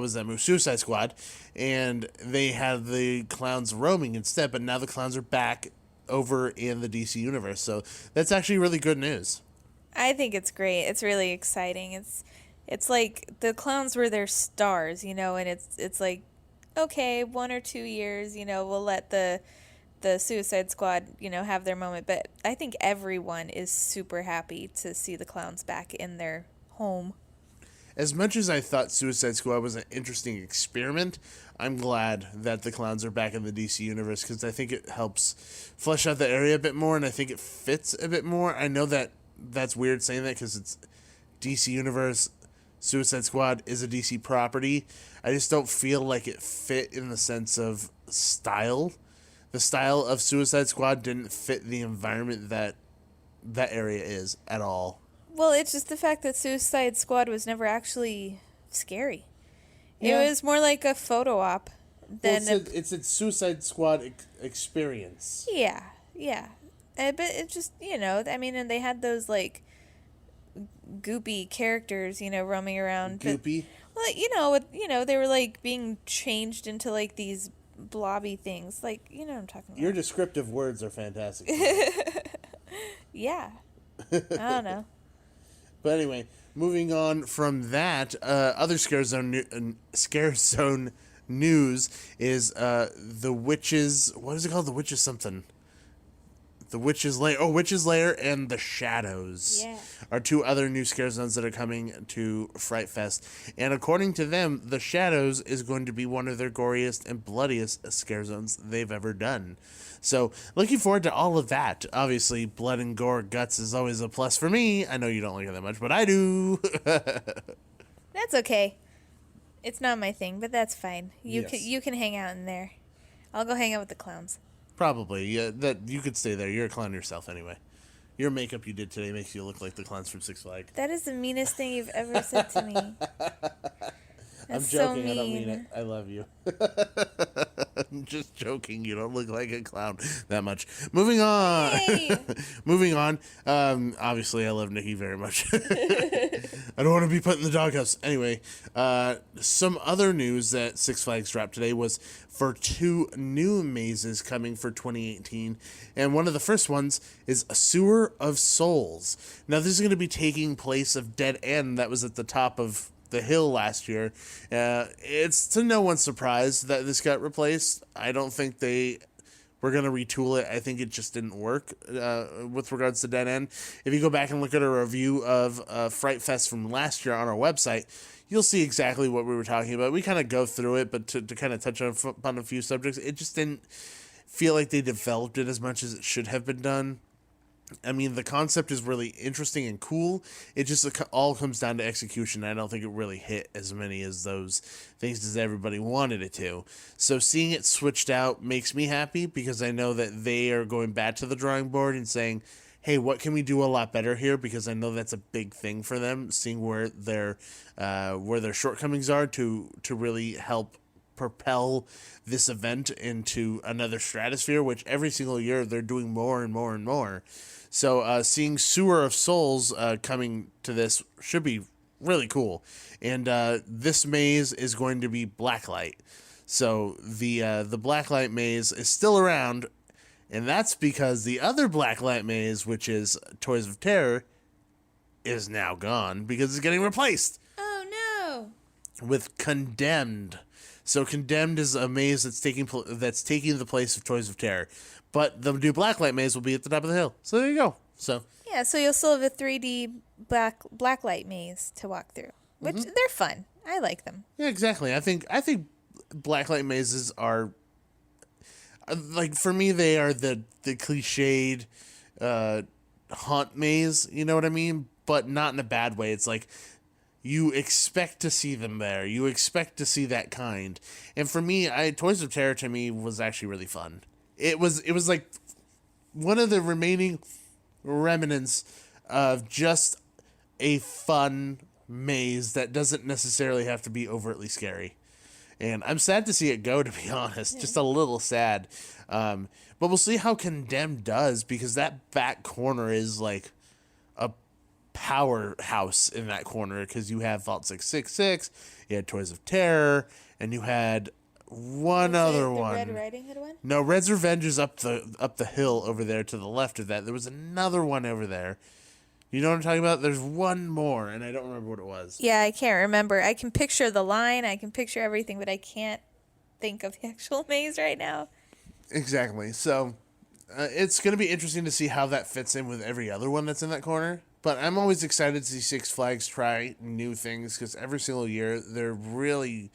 Speaker 1: was that movie, Suicide Squad, and they had the clowns roaming instead. But now the clowns are back over in the DC universe, so that's actually really good news.
Speaker 4: I think it's great. It's really exciting. It's like the clowns were their stars, and it's like, okay, 1 or 2 years, we'll let the Suicide Squad, have their moment. But I think everyone is super happy to see the clowns back in their home.
Speaker 1: As much as I thought Suicide Squad was an interesting experiment, I'm glad that the clowns are back in the DC universe, because I think it helps flesh out the area a bit more, and I think it fits a bit more. I know that that's weird saying that, because it's DC universe. Suicide Squad is a DC property. I just don't feel like it fit in the sense of style. The style of Suicide Squad didn't fit the environment that area is at all.
Speaker 4: Well, it's just the fact that Suicide Squad was never actually scary. It was more like a photo op than
Speaker 1: it's a Suicide Squad experience.
Speaker 4: Yeah. But it just, and they had those like goopy characters, roaming around.
Speaker 1: Goopy?
Speaker 4: Well, they were like being changed into like these blobby things. Like, you know what I'm talking about.
Speaker 1: Your descriptive words are fantastic.
Speaker 4: Yeah. I don't know.
Speaker 1: But anyway, moving on from that, other Scare Zone news is the Witches. What is it called? The Witches something. The Witches Lair. Oh, Witches Lair and The Shadows are two other new Scare Zones that are coming to Fright Fest. And according to them, The Shadows is going to be one of their goriest and bloodiest Scare Zones they've ever done. So, looking forward to all of that. Obviously, blood and gore, guts is always a plus for me. I know you don't like it that much, but I do.
Speaker 4: That's okay. It's not my thing, but that's fine. You
Speaker 1: Yes.
Speaker 4: you can hang out in there. I'll go hang out with the clowns.
Speaker 1: Probably. Yeah, that you could stay there. You're a clown yourself anyway. Your makeup you did today makes you look like the clowns from Six Flags.
Speaker 4: That is the meanest thing you've ever said to me.
Speaker 1: I'm
Speaker 4: That's
Speaker 1: joking.
Speaker 4: so
Speaker 1: I don't mean
Speaker 4: mean.
Speaker 1: it. I love you. I'm just joking. You don't look like a clown that much. Moving on.
Speaker 4: Hey!
Speaker 1: Moving on. Obviously, I love Nikki very much. I don't want to be put in the doghouse. Anyway, some other news that Six Flags dropped today was for 2 new mazes coming for 2018. And one of the first ones is a Sewer of Souls. Now, this is going to be taking place of Dead End that was at the top of the hill last year. It's to no one's surprise that this got replaced. I don't think they were going to retool it. I think it just didn't work with regards to Dead End. If you go back and look at a review of Fright Fest from last year on our website, you'll see exactly what we were talking about. We kind of go through it, but to kind of touch upon a few subjects, it just didn't feel like they developed it as much as it should have been done. I mean, the concept is really interesting and cool. It just all comes down to execution. I don't think it really hit as many as those things as everybody wanted it to. So seeing it switched out makes me happy because I know that they are going back to the drawing board and saying, hey, what can we do a lot better here? Because I know that's a big thing for them, seeing where their shortcomings are to really help propel this event into another stratosphere, which every single year they're doing more and more and more. So seeing Sewer of Souls coming to this should be really cool. And this maze is going to be Blacklight. So the Blacklight maze is still around, and that's because the other Blacklight maze, which is Toys of Terror, is now gone because it's getting replaced.
Speaker 4: Oh no!
Speaker 1: With Condemned. So Condemned is a maze that's taking the place of Toys of Terror. But the new Blacklight maze will be at the top of the hill. So there you go. So
Speaker 4: Yeah, so you'll still have a 3D blacklight maze to walk through, which they're fun. I like them.
Speaker 1: yeah, exactly. I think Blacklight mazes are like, for me, they are the cliched haunt maze. You know what I mean? But not in a bad way. It's like you expect to see them there. You expect to see that kind. And for me, Toys of Terror to me was actually really fun. It was like one of the remaining remnants of just a fun maze that doesn't necessarily have to be overtly scary. And I'm sad to see it go, to be honest. Just a little sad. But we'll see how Condemned does, because that back corner is like a powerhouse in that corner, because you have Vault 666, you had Toys of Terror, and you had one other one.
Speaker 4: Red Riding Hood one?
Speaker 1: No, Red's Revenge is up the hill over there to the left of that. There was another one over there. You know what I'm talking about? There's one more, and I don't remember what it was.
Speaker 4: Yeah, I can't remember. I can picture the line, I can picture everything, but I can't think of the actual maze right now.
Speaker 1: Exactly. So it's going to be interesting to see how that fits in with every other one that's in that corner. But I'm always excited to see Six Flags try new things, because every single year they're really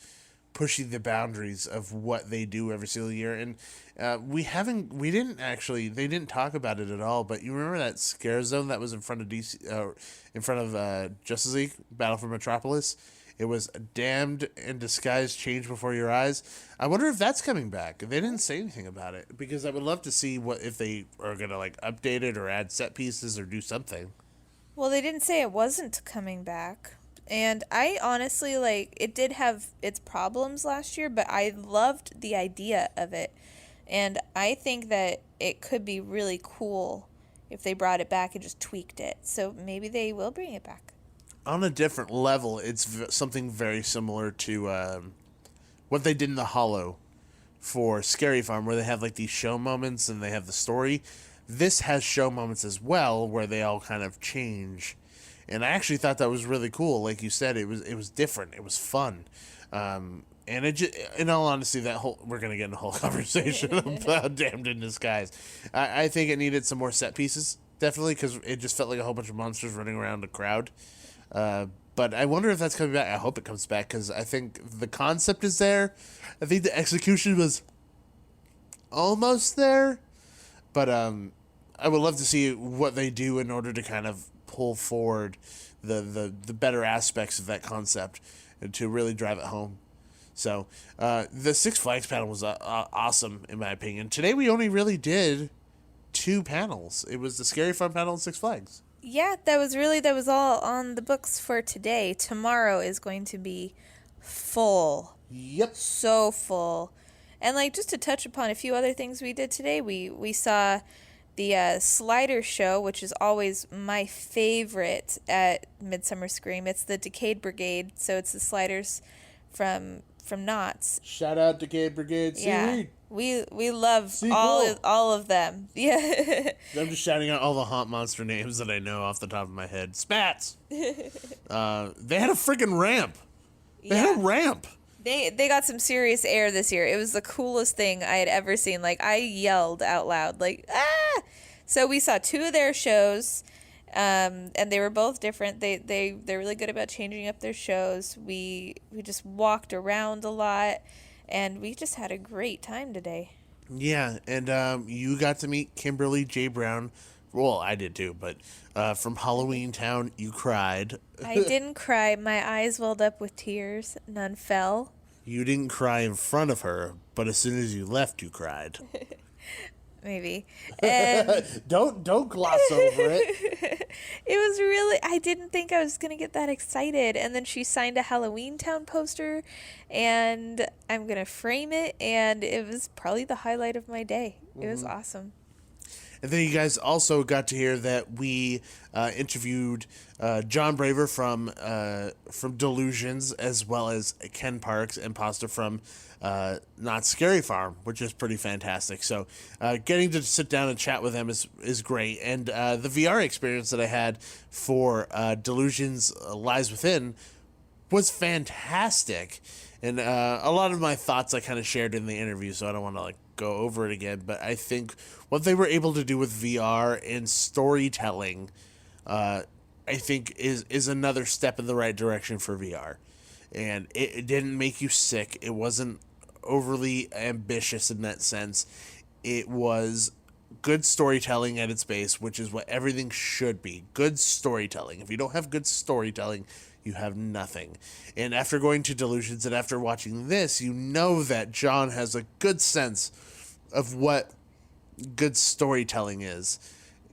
Speaker 1: pushing the boundaries of what they do every single year. And they didn't talk about it at all, but you remember that scare zone that was in front of Justice League Battle for Metropolis? It was Damned and Disguise Change Before Your Eyes. I wonder if that's coming back. They didn't say anything about it, because I would love to see what if they are going to like update it or add set pieces or do something.
Speaker 4: Well, they didn't say it wasn't coming back. And I honestly, it did have its problems last year, but I loved the idea of it. And I think that it could be really cool if they brought it back and just tweaked it. So maybe they will bring it back.
Speaker 1: On a different level, it's something very similar to what they did in the Hollow for Scary Farm, where they have like these show moments and they have the story. This has show moments as well, where they all kind of change. And I actually thought that was really cool. Like you said, it was different. It was fun. And it just, in all honesty, we're going to get in a whole conversation about Damned in Disguise. I think it needed some more set pieces, definitely, because it just felt like a whole bunch of monsters running around a crowd. But I wonder if that's coming back. I hope it comes back, because I think the concept is there. I think the execution was almost there. But I would love to see what they do in order to kind of pull forward the better aspects of that concept and to really drive it home. So the Six Flags panel was awesome, in my opinion. Today we only really did 2 panels. It was the Scary Farm panel and Six Flags.
Speaker 4: Yeah, that was all on the books for today. Tomorrow is going to be full.
Speaker 1: Yep.
Speaker 4: So full. And like, just to touch upon a few other things we did today, we saw the slider show, which is always my favorite at Midsummer Scream. It's the Decayed Brigade, so it's the sliders from Knott's.
Speaker 1: Shout out Decayed Brigade.
Speaker 4: Yeah, we love
Speaker 1: Sequel.
Speaker 4: all of them. Yeah.
Speaker 1: I'm just shouting out all the haunt monster names that I know off the top of my head. Spats. They had a freaking ramp. They had a ramp.
Speaker 4: They got some serious air this year. It was the coolest thing I had ever seen. Like, I yelled out loud, like, ah! So we saw 2 of their shows, and they were both different. They're really good about changing up their shows. We just walked around a lot, and we just had a great time today.
Speaker 1: Yeah, and you got to meet Kimberly J. Brown. Well, I did too, but from Halloween Town, you cried.
Speaker 4: I didn't cry. My eyes welled up with tears. None fell.
Speaker 1: You didn't cry in front of her, but as soon as you left, you cried.
Speaker 4: Maybe. And
Speaker 1: Don't gloss over it.
Speaker 4: it was really, I didn't think I was going to get that excited. And then she signed a Halloween Town poster, and I'm going to frame it, and it was probably the highlight of my day. It was awesome.
Speaker 1: And then you guys also got to hear that we interviewed John Braver from Delusions, as well as Ken Parks and Pasta from Not Scary Farm, which is pretty fantastic. So getting to sit down and chat with them is great. And the VR experience that I had for Delusions Lies Within was fantastic. And a lot of my thoughts I kind of shared in the interview, so I don't want to go over it again. But I think what they were able to do with VR and storytelling, I think is another step in the right direction for VR. And it didn't make you sick. It wasn't overly ambitious in that sense. It was good storytelling at its base, which is what everything should be. Good storytelling. If you don't have good storytelling, you have nothing. And after going to Delusions and after watching this, you know that John has a good sense of what good storytelling is.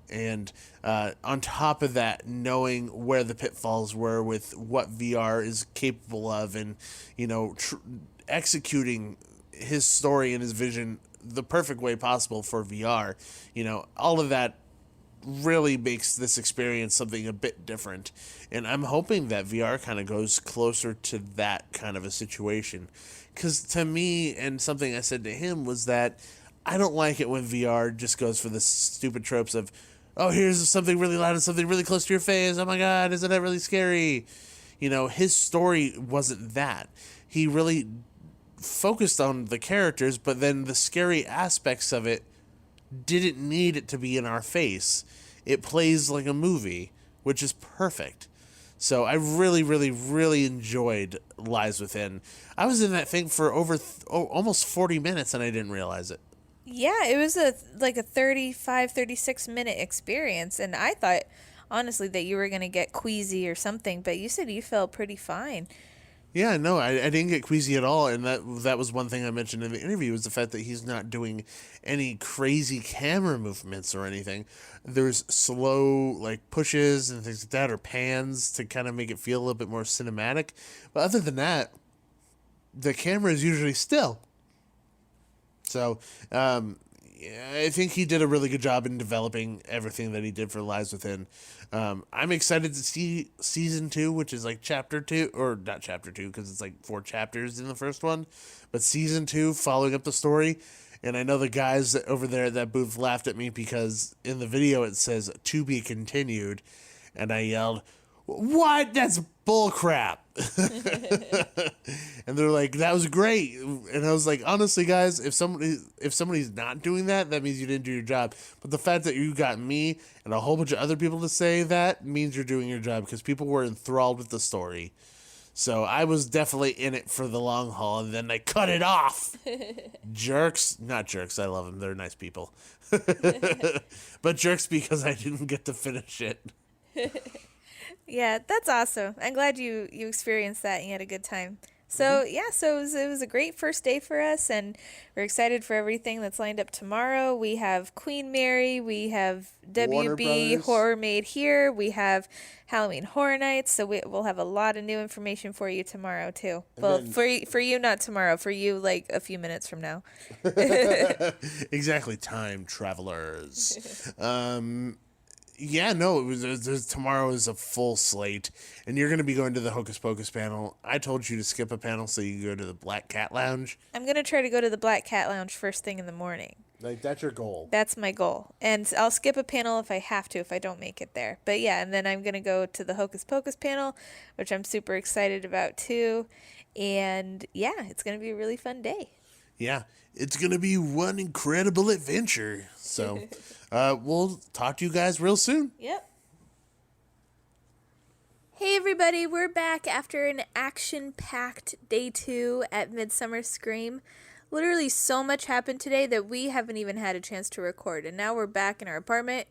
Speaker 1: And on top of that, knowing where the pitfalls were with what VR is capable of, and executing his story and his vision the perfect way possible for VR, all of that really makes this experience something a bit different. And I'm hoping that VR kind of goes closer to that kind of a situation. Because to me, and something I said to him, was that I don't like it when VR just goes for the stupid tropes of, oh, here's something really loud and something really close to your face. Oh my God, isn't that really scary? His story wasn't that. He really focused on the characters, but then the scary aspects of it didn't need it to be in our face. It plays like a movie, which is perfect. So I really, really, really enjoyed Lies Within. I was in that thing for over almost 40 minutes, and I didn't realize it.
Speaker 4: Yeah, it was a 35, 36-minute experience, and I thought, honestly, that you were going to get queasy or something, but you said you felt pretty fine.
Speaker 1: Yeah, no, I didn't get queasy at all, and that was one thing I mentioned in the interview, was the fact that he's not doing any crazy camera movements or anything. There's slow, pushes and things like that, or pans to kind of make it feel a little bit more cinematic. But other than that, the camera is usually still. So, I think he did a really good job in developing everything that he did for Lies Within. I'm excited to see season 2, which is like chapter 2, or not chapter 2 because it's like 4 chapters in the first one, but season 2 following up the story. And I know the guys over there at that booth laughed at me because in the video it says to be continued, and I yelled, "What? That's bullcrap!" And they're like, "That was great." And I was like, honestly, guys, if somebody's not doing that, that means you didn't do your job. But the fact that you got me and a whole bunch of other people to say that means you're doing your job, because people were enthralled with the story. So I was definitely in it for the long haul, and then they cut it off. Jerks. Not jerks. I love them. They're nice people. But jerks because I didn't get to finish it.
Speaker 4: Yeah, that's awesome. I'm glad you experienced that and you had a good time. So, yeah, so it was a great first day for us, and we're excited for everything that's lined up tomorrow. We have Queen Mary, we have
Speaker 1: Warner
Speaker 4: WB
Speaker 1: Brothers.
Speaker 4: Horror Made Here, we have Halloween Horror Nights, so we'll have a lot of new information for you tomorrow, too. Well,
Speaker 1: then-
Speaker 4: for you, not tomorrow. For you, like, a few minutes from now.
Speaker 1: Exactly, time travelers. Yeah, no, tomorrow is a full slate, and you're going to be going to the Hocus Pocus panel. I told you to skip a panel so you can go to the Black Cat Lounge.
Speaker 4: I'm going to try to go to the Black Cat Lounge first thing in the morning.
Speaker 1: Like, that's your goal.
Speaker 4: That's my goal. And I'll skip a panel if I have to, if I don't make it there. But yeah, and then I'm going to go to the Hocus Pocus panel, which I'm super excited about too. And yeah, it's going to be a really fun day.
Speaker 1: Yeah, it's going to be one incredible adventure. So, we'll talk to you guys real soon.
Speaker 4: Yep. Hey everybody, we're back after an action-packed day 2 at Midsummer Scream. Literally so much happened today that we haven't even had a chance to record. And now we're back in our apartment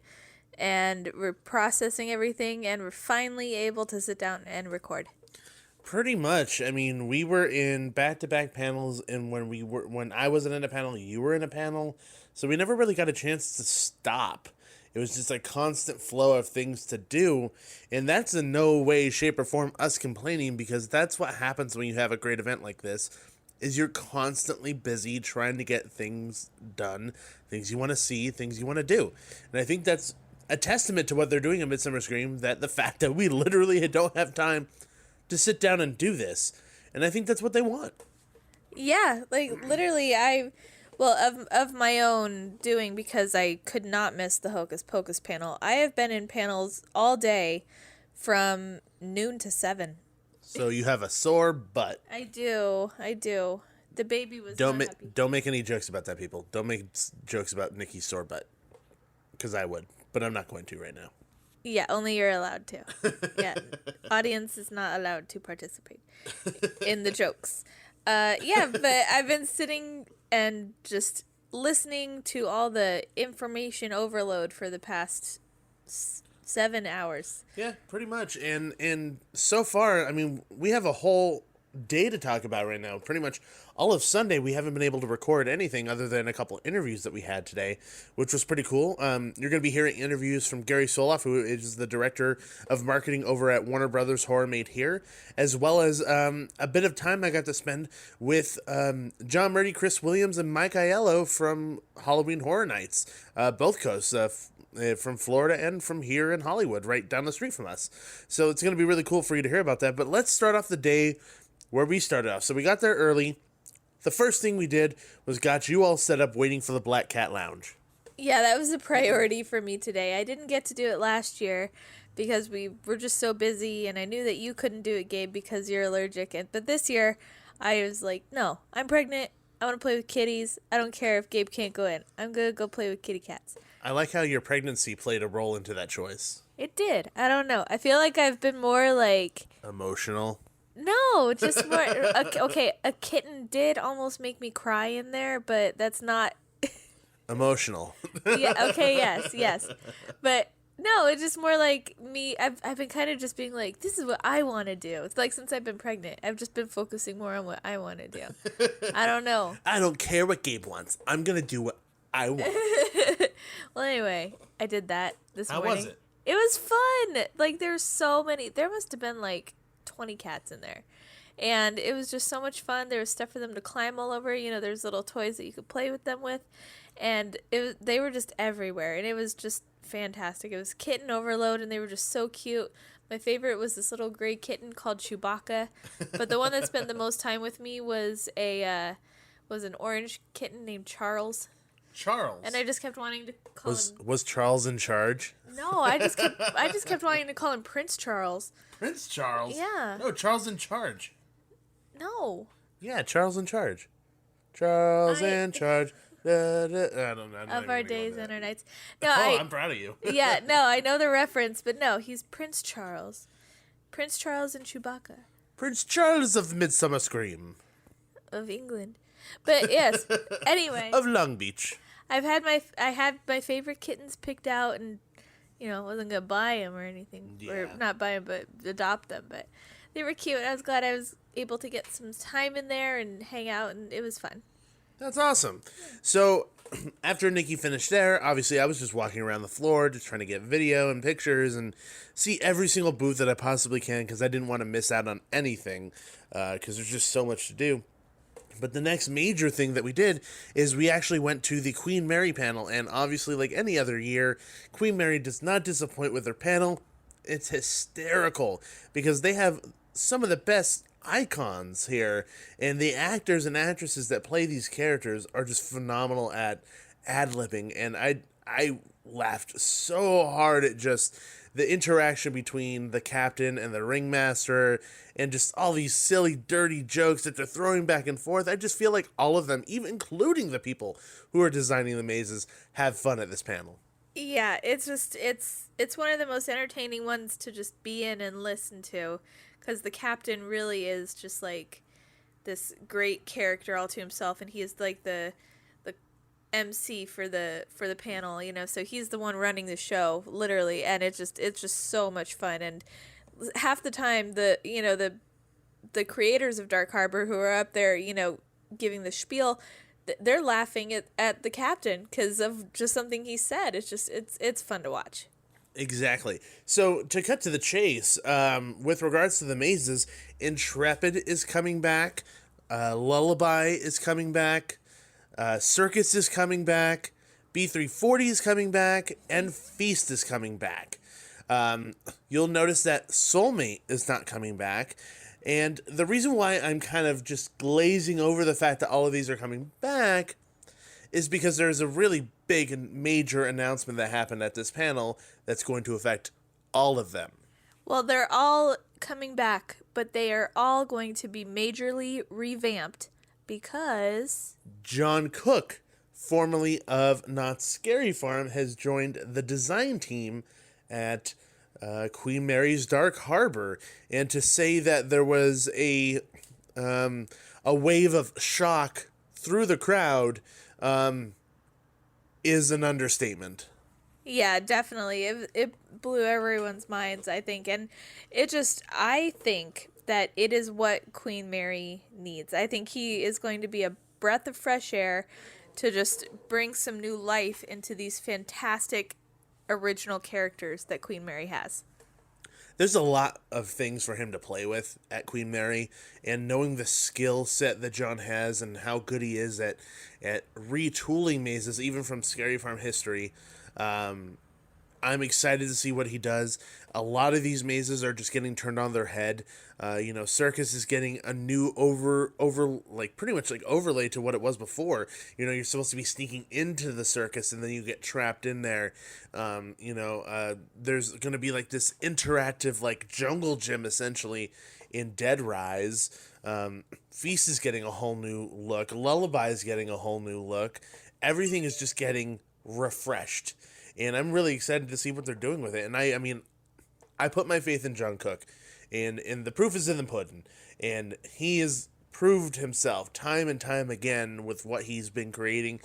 Speaker 4: and we're processing everything and we're finally able to sit down and record.
Speaker 1: Pretty much. I mean, we were in back-to-back panels, and when I wasn't in a panel, you were in a panel, so we never really got a chance to stop. It was just a constant flow of things to do, and that's in no way, shape, or form us complaining, because that's what happens when you have a great event like this, is you're constantly busy trying to get things done, things you want to see, things you want to do. And I think that's a testament to what they're doing at Midsummer Scream, that the fact that we literally don't have time to sit down and do this. And I think that's what they want.
Speaker 4: Yeah, like literally of my own doing, because I could not miss the Hocus Pocus panel. I have been in panels all day from noon to 7.
Speaker 1: So you have a sore butt.
Speaker 4: I do. The baby was
Speaker 1: Don't
Speaker 4: not happy.
Speaker 1: don't make any jokes about that, people. Don't make jokes about Nikki's sore butt. Because I would, but I'm not going to right now.
Speaker 4: Yeah, only you're allowed to. Yeah, audience is not allowed to participate in the jokes. Yeah, but I've been sitting and just listening to all the information overload for the past 7 hours.
Speaker 1: Yeah, pretty much. And so far, I mean, we have a whole day to talk about right now. Pretty much all of Sunday, we haven't been able to record anything other than a couple interviews that we had today, which was pretty cool. You're going to be hearing interviews from Gary Soloff, who is the director of marketing over at Warner Brothers Horror Made Here, as well as a bit of time I got to spend with John Murdy, Chris Williams, and Mike Aiello from Halloween Horror Nights, both coasts, from Florida and from here in Hollywood, right down the street from us. So it's going to be really cool for you to hear about that. But let's start off the day where we started off. So we got there early. The first thing we did was got you all set up waiting for the Black Cat Lounge.
Speaker 4: Yeah, that was a priority for me today. I didn't get to do it last year because we were just so busy, and I knew that you couldn't do it, Gabe, because you're allergic. But this year, I was like, no, I'm pregnant. I want to play with kitties. I don't care if Gabe can't go in. I'm going to go play with kitty cats.
Speaker 1: I like how your pregnancy played a role into that choice.
Speaker 4: It did. I don't know. I feel like I've been more like...
Speaker 1: Emotional.
Speaker 4: No, just more... Okay, a kitten did almost make me cry in there, but that's not...
Speaker 1: Emotional.
Speaker 4: Yeah, okay, yes. But no, it's just more like me. I've been kind of just being like, this is what I want to do. It's like since I've been pregnant, I've just been focusing more on what I want to do. I don't know.
Speaker 1: I don't care what Gabe wants. I'm going to do what I want.
Speaker 4: Well, anyway, I did that this
Speaker 1: How
Speaker 4: morning.
Speaker 1: was it?
Speaker 4: It was fun. Like, there's so many. There must have been like 20 cats in there. And it was just so much fun. There was stuff for them to climb all over. You know, there's little toys that you could play with them with. And they were just everywhere. And it was just fantastic. It was kitten overload, and they were just so cute. My favorite was this little gray kitten called Chewbacca, but the one that spent the most time with me was an orange kitten named Charles.
Speaker 1: Charles.
Speaker 4: And I just kept wanting to call him.
Speaker 1: Was Charles in charge?
Speaker 4: No, I just kept wanting to call him Prince Charles.
Speaker 1: Prince Charles?
Speaker 4: Yeah.
Speaker 1: No, Charles in charge.
Speaker 4: No.
Speaker 1: Yeah, Charles in charge. Charles in charge. Da, da, I don't know.
Speaker 4: Of our days and our nights. No,
Speaker 1: I'm proud of you.
Speaker 4: Yeah, no, I know the reference, but no, he's Prince Charles. Prince Charles and Chewbacca
Speaker 1: Prince Charles of Midsummer Scream.
Speaker 4: of England. But yes, anyway.
Speaker 1: Of Long Beach.
Speaker 4: I had my favorite kittens picked out, and wasn't gonna buy them or anything, or not buy them, but adopt them. But they were cute. I was glad I was able to get some time in there and hang out, and it was fun.
Speaker 1: That's awesome. So after Nikki finished there, obviously I was just walking around the floor, just trying to get video and pictures and see every single booth that I possibly can, because I didn't want to miss out on anything, because there's just so much to do. But the next major thing that we did is we actually went to the Queen Mary panel, and obviously, like any other year, Queen Mary does not disappoint with their panel. It's hysterical, because they have some of the best icons here, and the actors and actresses that play these characters are just phenomenal at ad-libbing, and I laughed so hard at just the interaction between the captain and the ringmaster, and just all these silly, dirty jokes that they're throwing back and forth. I just feel like all of them, even including the people who are designing the mazes, have fun at this panel.
Speaker 4: Yeah, it's one of the most entertaining ones to just be in and listen to, because the captain really is just like this great character all to himself, and he is like the MC for the panel, so he's the one running the show literally, and it's just so much fun. And half the time the creators of Dark Harbor who are up there giving the spiel, they're laughing at the captain because of just something he said. It's fun to watch.
Speaker 1: Exactly. So to cut to the chase, with regards to the mazes, Intrepid is coming back, Lullaby is coming back, Circus is coming back, B340 is coming back, and Feast is coming back. You'll notice that Soulmate is not coming back, and the reason why I'm kind of just glazing over the fact that all of these are coming back is because there's a really big and major announcement that happened at this panel that's going to affect all of them.
Speaker 4: Well, they're all coming back, but they are all going to be majorly revamped because
Speaker 1: John Cook, formerly of Knott's Scary Farm, has joined the design team at Queen Mary's Dark Harbor, and to say that there was a wave of shock through the crowd is an understatement.
Speaker 4: Yeah, definitely. It blew everyone's minds, I think. And I think that it is what Queen Mary needs. I think he is going to be a breath of fresh air to just bring some new life into these fantastic original characters that Queen Mary has.
Speaker 1: There's a lot of things for him to play with at Queen Mary, and knowing the skill set that John has and how good he is at retooling mazes, even from Scary Farm history, I'm excited to see what he does. A lot of these mazes are just getting turned on their head. Circus is getting a new pretty much like overlay to what it was before. You're supposed to be sneaking into the circus and then you get trapped in there. There's going to be like this interactive like jungle gym essentially in Dead Rise. Feast is getting a whole new look. Lullaby is getting a whole new look. Everything is just getting refreshed. And I'm really excited to see what they're doing with it. And I put my faith in John Cook. And the proof is in the pudding. And he has proved himself time and time again with what he's been creating,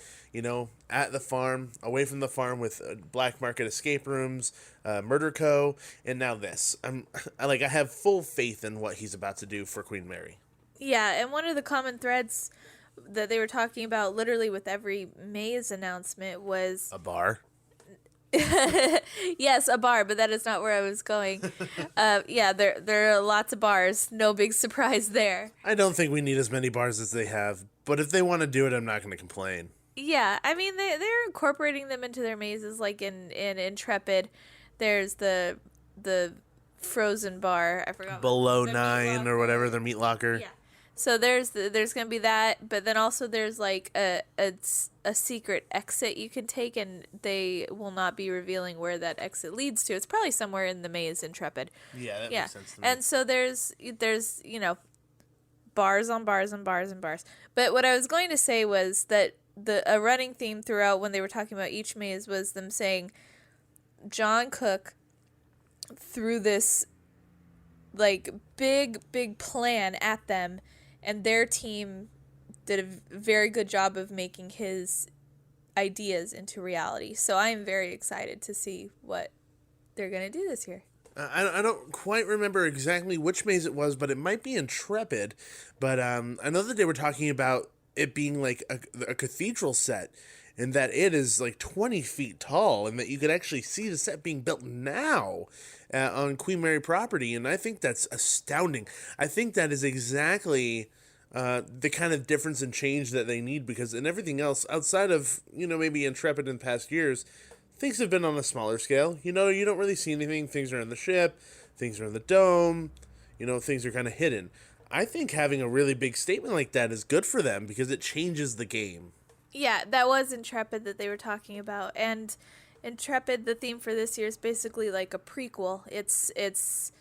Speaker 1: at the farm, away from the farm with Black Market Escape Rooms, Murder Co., and now this. I have full faith in what he's about to do for Queen Mary.
Speaker 4: Yeah, and one of the common threads that they were talking about literally with every maze announcement was
Speaker 1: a bar.
Speaker 4: Yes, a bar, but that is not where I was going. There are lots of bars. No big surprise there.
Speaker 1: I don't think we need as many bars as they have, but if they want to do it, I'm not going to complain.
Speaker 4: Yeah, I mean they're incorporating them into their mazes, like in Intrepid. There's the frozen bar. I forgot.
Speaker 1: Below
Speaker 4: the meat
Speaker 1: 9 or whatever, their meat locker.
Speaker 4: Yeah. So there's gonna be that, but then also there's like a secret exit you can take, and they will not be revealing where that exit leads to. It's probably somewhere in the maze Intrepid.
Speaker 1: Yeah, that makes sense to me.
Speaker 4: And so there's bars on bars and bars and bars. But what I was going to say was that a running theme throughout when they were talking about each maze was them saying John Cook threw this like big plan at them, and their team did a very good job of making his ideas into reality. So I am very excited to see what they're going to do this year.
Speaker 1: I don't quite remember exactly which maze it was, but it might be Intrepid. But I know that they were talking about it being like a cathedral set, and that it is like 20 feet tall, and that you could actually see the set being built now on Queen Mary property. And I think that's astounding. I think that is exactly the kind of difference and change that they need, because in everything else, outside of, maybe Intrepid in past years, things have been on a smaller scale. You don't really see anything. Things are in the ship. Things are in the dome. Things are kind of hidden. I think having a really big statement like that is good for them, because it changes the game.
Speaker 4: Yeah, that was Intrepid that they were talking about. And Intrepid, the theme for this year is basically like a prequel. It's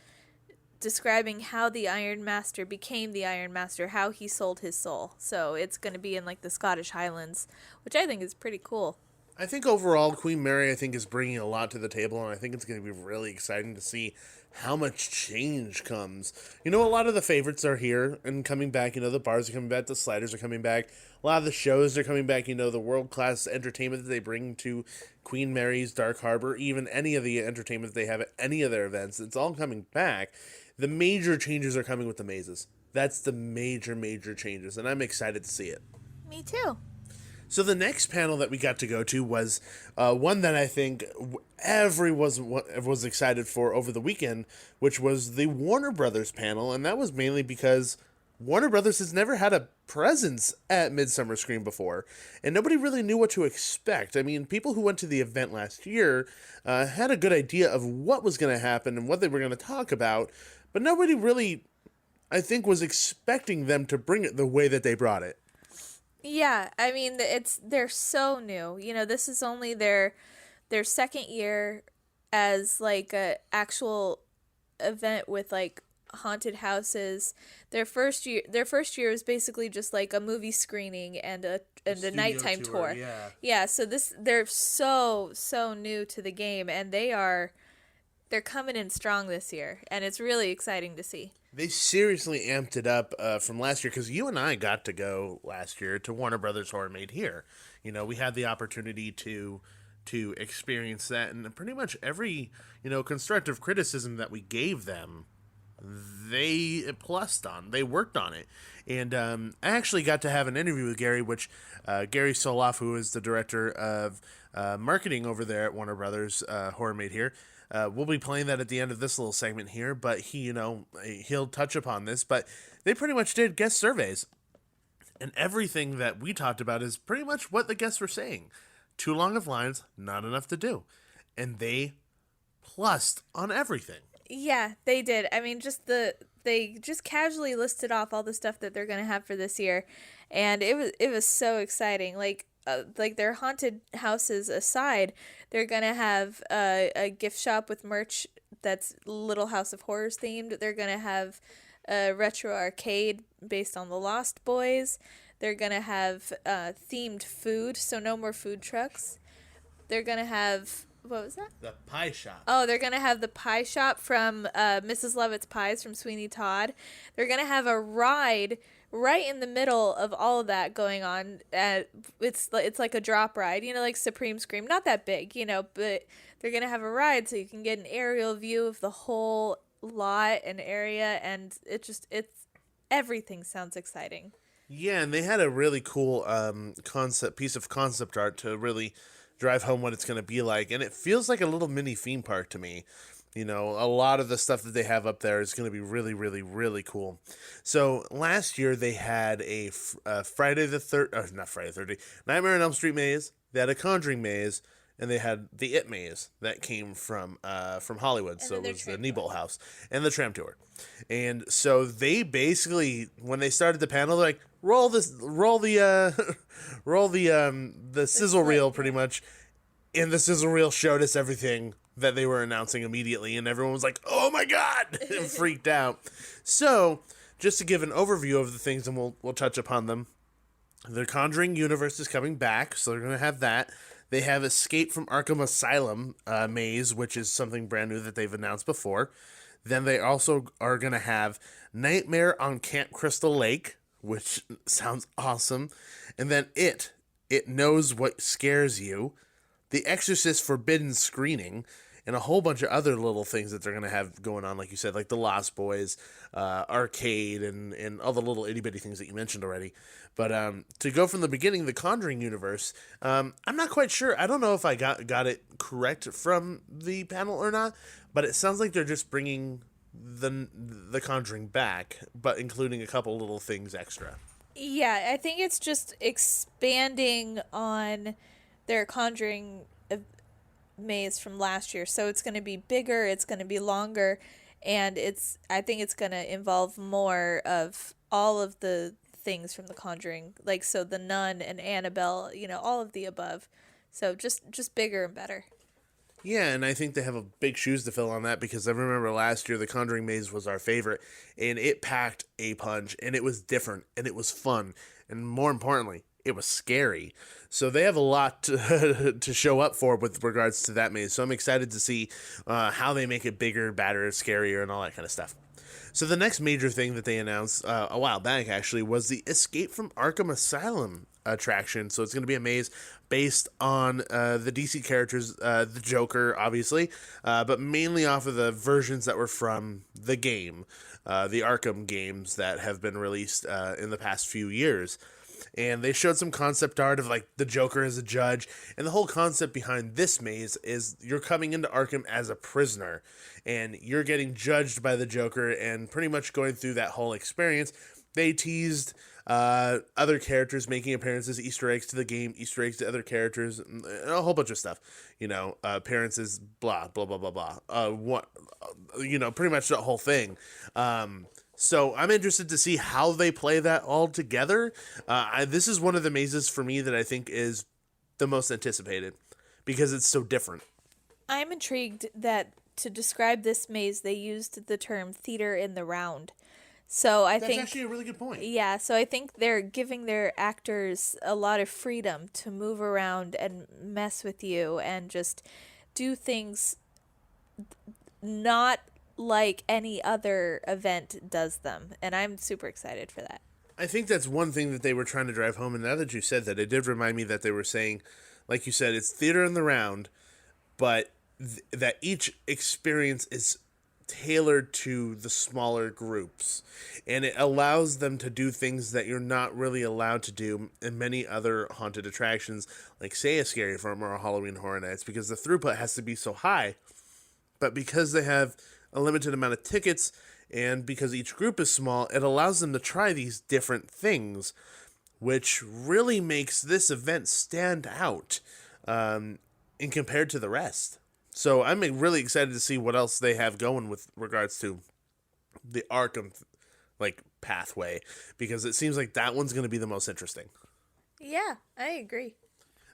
Speaker 4: describing how the Iron Master became the Iron Master, how he sold his soul. So it's going to be in like the Scottish Highlands, which I think is pretty cool.
Speaker 1: I think overall, Queen Mary, is bringing a lot to the table, and I think it's going to be really exciting to see how much change comes. A lot of the favorites are here and coming back. The bars are coming back, the sliders are coming back, a lot of the shows are coming back. The world-class entertainment that they bring to Queen Mary's Dark Harbor, even any of the entertainment that they have at any of their events, it's all coming back. The major changes are coming with the mazes. That's the major changes, and I'm excited to see it.
Speaker 4: Me too.
Speaker 1: So the next panel that we got to go to was one that I think everyone was excited for over the weekend, which was the Warner Brothers panel, and that was mainly because Warner Brothers has never had a presence at Midsummer Scream before, and nobody really knew what to expect. I mean, people who went to the event last year had a good idea of what was going to happen and what they were going to talk about, but nobody really, I think, was expecting them to bring it the way that they brought it.
Speaker 4: Yeah, I mean, they're so new. This is only their second year as like a actual event with like haunted houses. Their first year was basically just like a movie screening and a nighttime tour. Yeah. So they're so new to the game, and they're coming in strong this year, and it's really exciting to see.
Speaker 1: They seriously amped it up from last year, because you and I got to go last year to Warner Brothers Horror Made Here. We had the opportunity to experience that, and pretty much every constructive criticism that we gave them, they plussed on. They worked on it, and I actually got to have an interview with Gary, which Gary Soloff, who is the director of marketing over there at Warner Brothers Horror Made Here. We'll be playing that at the end of this little segment here, but he'll touch upon this. But they pretty much did guest surveys, and everything that we talked about is pretty much what the guests were saying. Too long of lines, not enough to do, and they plussed on everything.
Speaker 4: Yeah, they did. I mean, they just casually listed off all the stuff that they're gonna have for this year, and it was so exciting. Like their haunted houses aside, they're gonna have a gift shop with merch that's Little House of Horrors themed. They're gonna have a retro arcade based on the Lost Boys. They're gonna have themed food, so no more food trucks. They're gonna have, what was that?
Speaker 1: The pie shop.
Speaker 4: Oh, they're gonna have the pie shop from Mrs. Lovett's Pies from Sweeney Todd. They're gonna have a ride right in the middle of all of that going on. It's like a drop ride, like Supreme Scream, not that big, but they're gonna have a ride so you can get an aerial view of the whole lot and area, and it's everything sounds exciting.
Speaker 1: Yeah, and they had a really cool piece of concept art to really drive home what it's going to be like, and it feels like a little mini theme park to me. You know, a lot of the stuff that they have up there is going to be really, really, really cool. So last year they had a Friday the 13th, not Friday the 13th, Nightmare on Elm Street maze. They had a Conjuring maze, and they had the It maze that came from Hollywood. So it was the Neibolt house and the tram tour. And so they basically, when they started the panel, they're like, roll the sizzle reel, pretty much. And the sizzle reel showed us everything that they were announcing immediately, and everyone was like, oh my God, and freaked out. So, just to give an overview of the things, and we'll touch upon them. The Conjuring universe is coming back, so they're going to have that. They have Escape from Arkham Asylum maze, which is something brand new that they've announced before. Then they also are going to have Nightmare on Camp Crystal Lake, which sounds awesome. And then It Knows What Scares You. The Exorcist Forbidden Screening, and a whole bunch of other little things that they're going to have going on, like you said, like the Lost Boys, arcade, and all the little itty-bitty things that you mentioned already. But to go from the beginning, the Conjuring universe, I'm not quite sure. I don't know if I got it correct from the panel or not, but it sounds like they're just bringing the Conjuring back, but including a couple little things extra.
Speaker 4: Yeah, I think it's just expanding on their Conjuring maze from last year. So it's going to be bigger, it's going to be longer, and I think it's going to involve more of all of the things from the Conjuring, like so the Nun and Annabelle, all of the above. So just bigger and better.
Speaker 1: Yeah, and I think they have a big shoes to fill on that, because I remember last year the Conjuring maze was our favorite, and it packed a punch, and it was different, and it was fun, and more importantly, it was scary. So they have a lot to show up for with regards to that maze. So I'm excited to see how they make it bigger, badder, scarier, and all that kind of stuff. So the next major thing that they announced a while back, actually, was the Escape from Arkham Asylum attraction. So it's going to be a maze based on the DC characters, the Joker, obviously, but mainly off of the versions that were from the game, the Arkham games that have been released in the past few years. And they showed some concept art of like the Joker as a judge, and the whole concept behind this maze is you're coming into Arkham as a prisoner, and you're getting judged by the Joker, and pretty much going through that whole experience. They teased other characters making appearances, Easter eggs to the game, Easter eggs to other characters, and a whole bunch of stuff. Appearances, blah blah blah blah blah. Pretty much the whole thing. So I'm interested to see how they play that all together. This is one of the mazes for me that I think is the most anticipated, because it's so different.
Speaker 4: I'm intrigued that to describe this maze, they used the term theater in the round. So I think
Speaker 1: that's actually a really good point.
Speaker 4: Yeah, so I think they're giving their actors a lot of freedom to move around and mess with you and just do things not like any other event does them, and I'm super excited for that.
Speaker 1: I think that's one thing that they were trying to drive home, and now that you said that, it did remind me that they were saying, like you said, it's theater in the round, but that each experience is tailored to the smaller groups, and it allows them to do things that you're not really allowed to do in many other haunted attractions, like say a Scary Farm or a Halloween Horror Nights, because the throughput has to be so high. But because they have a limited amount of tickets, and because each group is small, it allows them to try these different things, which really makes this event stand out in compared to the rest. So I'm really excited to see what else they have going with regards to the Arkham pathway, because it seems like that one's going to be the most interesting.
Speaker 4: Yeah, I agree.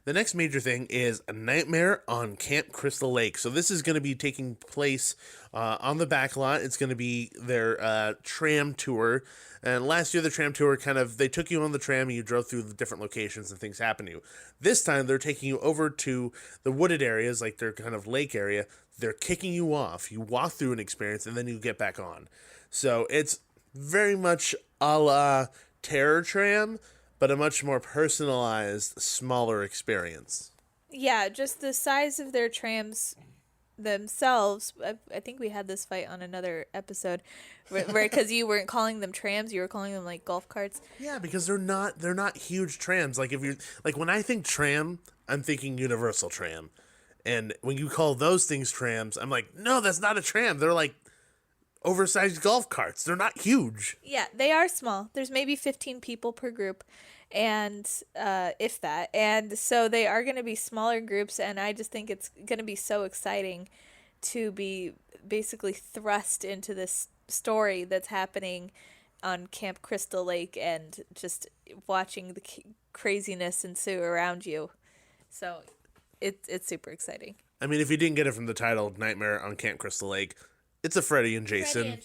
Speaker 1: The next major thing is A Nightmare on Camp Crystal Lake. So this is going to be taking place on the back lot. It's going to be their tram tour. And last year, the tram tour they took you on the tram and you drove through the different locations and things happened to you. This time, they're taking you over to the wooded areas, like their kind of lake area. They're kicking you off. You walk through an experience and then you get back on. So it's very much a la Terror Tram, but a much more personalized, smaller experience.
Speaker 4: Yeah, just the size of their trams themselves. I think we had this fight on another episode, where because you weren't calling them trams, you were calling them like golf carts.
Speaker 1: Yeah, because they're not huge trams. Like when I think tram, I'm thinking Universal Tram, And when you call those things trams, I'm like, no, that's not a tram. They're like oversized golf carts. They're not huge.
Speaker 4: Yeah, they are small. There's maybe 15 people per group, and if that. And so they are going to be smaller groups, and I just think it's going to be so exciting to be basically thrust into this story that's happening on Camp Crystal Lake and just watching the craziness ensue around you. So it's super exciting.
Speaker 1: I mean, if you didn't get it from the title, Nightmare on Camp Crystal Lake, it's a Freddy and Jason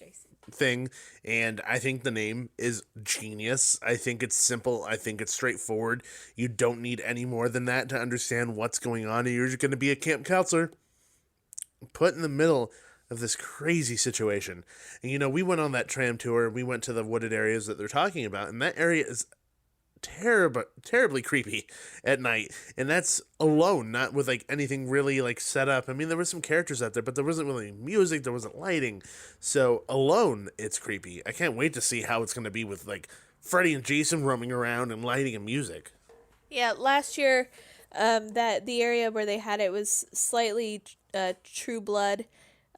Speaker 1: thing, and I think the name is genius. I think it's simple. I think it's straightforward. You don't need any more than that to understand what's going on, and you're just going to be a camp counselor put in the middle of this crazy situation. And, you know, we went on that tram tour. We went to the wooded areas that they're talking about, and that area is terribly creepy at night, and that's alone, not with like anything really like set up. I mean, there were some characters out there, but there wasn't really music, there wasn't lighting, so alone it's creepy. I can't wait to see how it's going to be with like Freddy and Jason roaming around and lighting and music.
Speaker 4: Yeah, last year that the area where they had it was slightly True Blood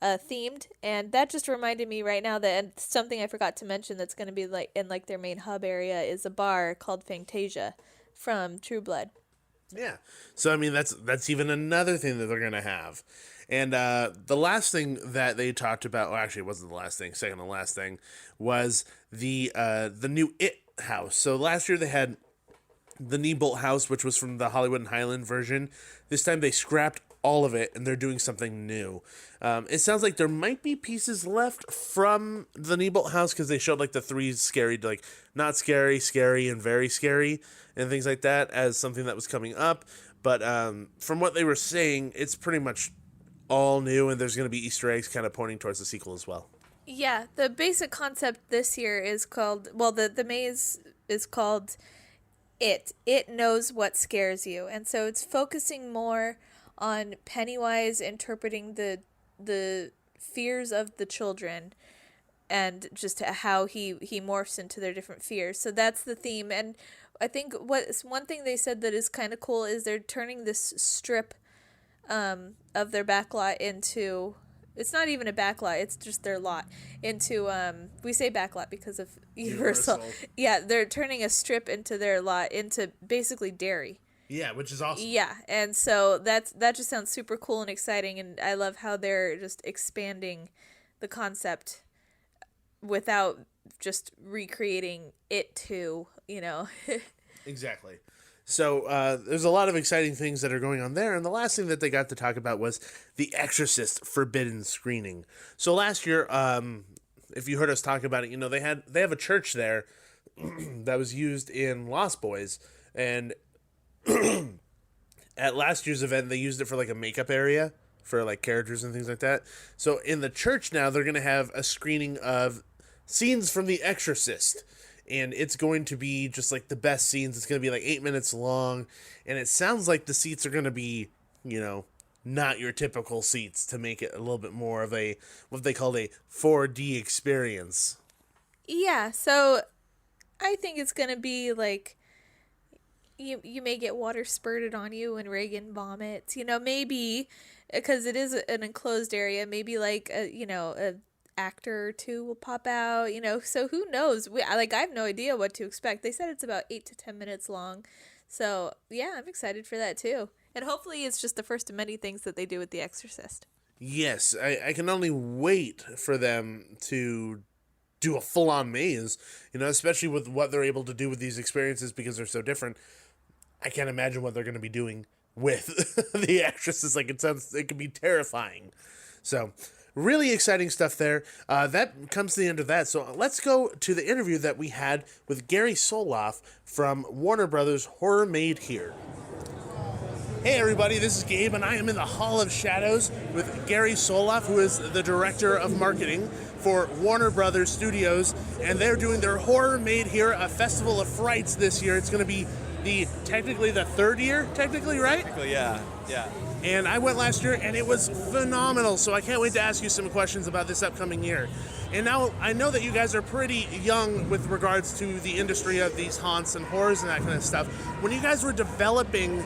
Speaker 4: themed, and that just reminded me right now that, and something I forgot to mention that's going to be like in like their main hub area is a bar called Fantasia from True Blood.
Speaker 1: Yeah, so I mean that's even another thing that they're going to have. And the last thing that they talked about, well, actually it wasn't the last thing, second to last thing, was the new It house. So last year they had the Kneebolt house, which was from the Hollywood and Highland version. This time they scrapped all of it, and they're doing something new. It sounds like there might be pieces left from the Kneebolt house, because they showed like the three scary, like not scary, scary, and very scary, and things like that as something that was coming up. But from what they were saying, it's pretty much all new, and there's going to be Easter eggs kind of pointing towards the sequel as well.
Speaker 4: Yeah, the basic concept this year is called, well, the maze is called It. It knows what scares you, and so it's focusing more on Pennywise interpreting the fears of the children and just how he morphs into their different fears. So that's the theme. And I think one thing they said that is kind of cool is they're turning this strip of their backlot into, it's not even a backlot, it's just their lot, into, we say backlot because of Universal. Yeah, they're turning a strip into their lot into basically dairy.
Speaker 1: Yeah, which is awesome.
Speaker 4: Yeah, and so that just sounds super cool and exciting, and I love how they're just expanding the concept without just recreating it too, you know.
Speaker 1: Exactly. So there's a lot of exciting things that are going on there, and the last thing that they got to talk about was The Exorcist Forbidden Screening. So last year, if you heard us talk about it, you know, they have a church there that was used in Lost Boys, and at last year's event they used it for like a makeup area for like characters and things like that. So in the church now they're going to have a screening of scenes from The Exorcist, and it's going to be just like the best scenes. It's going to be like 8 minutes long, and it sounds like the seats are going to be, you know, not your typical seats, to make it a little bit more of a what they call a 4D experience.
Speaker 4: Yeah, so I think it's going to be like you may get water spurted on you when Reagan vomits, you know, maybe because it is an enclosed area, maybe like a actor or two will pop out, you know, so who knows? I have no idea what to expect. They said it's about 8 to 10 minutes long, so yeah, I'm excited for that too, and hopefully it's just the first of many things that they do with The Exorcist.
Speaker 1: Yes, I can only wait for them to do a full-on maze, you know, especially with what they're able to do with these experiences because they're so different. I can't imagine what they're going to be doing with The Exorcist. Like, it could be terrifying. So, really exciting stuff there. That comes to the end of that. So, let's go to the interview that we had with Gary Soloff from Warner Brothers Horror Made Here. Hey everybody, this is Gabe, and I am in the Hall of Shadows with Gary Soloff, who is the director of marketing for Warner Brothers Studios, and they're doing their Horror Made Here, a festival of frights this year. It's going to be technically the third year, right?
Speaker 8: Yeah.
Speaker 1: And I went last year, and it was phenomenal. So I can't wait to ask you some questions about this upcoming year. And now I know that you guys are pretty young with regards to the industry of these haunts and horrors and that kind of stuff. When you guys were developing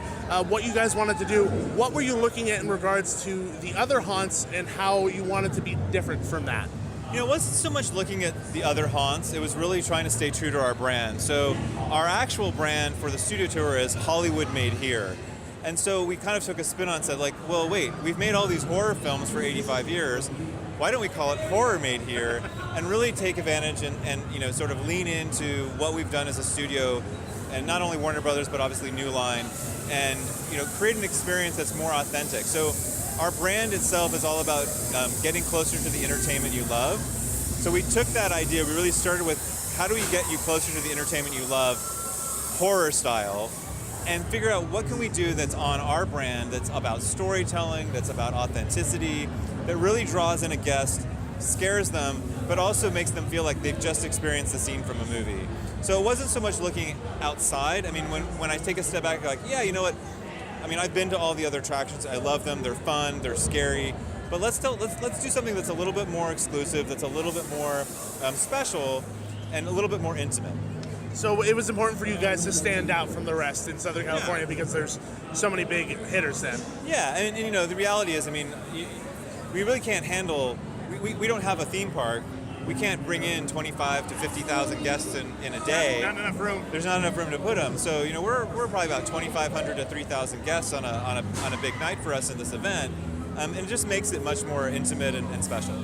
Speaker 1: what you guys wanted to do, what were you looking at in regards to the other haunts and how you wanted to be different from that?
Speaker 8: You know, it wasn't so much looking at the other haunts, it was really trying to stay true to our brand. So our actual brand for the studio tour is Hollywood Made Here. And so we kind of took a spin on and said, like, well, wait, we've made all these horror films for 85 years. Why don't we call it Horror Made Here and really take advantage and you know, sort of lean into what we've done as a studio, and not only Warner Brothers, but obviously New Line, and, you know, create an experience that's more authentic. So our brand itself is all about getting closer to the entertainment you love. So we took that idea, we really started with, how do we get you closer to the entertainment you love, horror style, and figure out what can we do that's on our brand, that's about storytelling, that's about authenticity, that really draws in a guest, scares them, but also makes them feel like they've just experienced a scene from a movie. So it wasn't so much looking outside. I mean, when I take a step back, like, yeah, you know what? I mean, I've been to all the other attractions. I love them. They're fun. They're scary. But let's do something that's a little bit more exclusive, that's a little bit more special, and a little bit more intimate.
Speaker 1: So it was important for you guys to stand out from the rest in Southern California because there's so many big hitters then.
Speaker 8: Yeah, and you know, the reality is, I mean, we really can't handle, we don't have a theme park. We can't bring in 25 to 50,000 guests in a day.
Speaker 1: Not enough room.
Speaker 8: There's not enough room to put them. So, you know, we're probably about 2,500 to 3,000 guests on a big night for us in this event. And it just makes it much more intimate and special.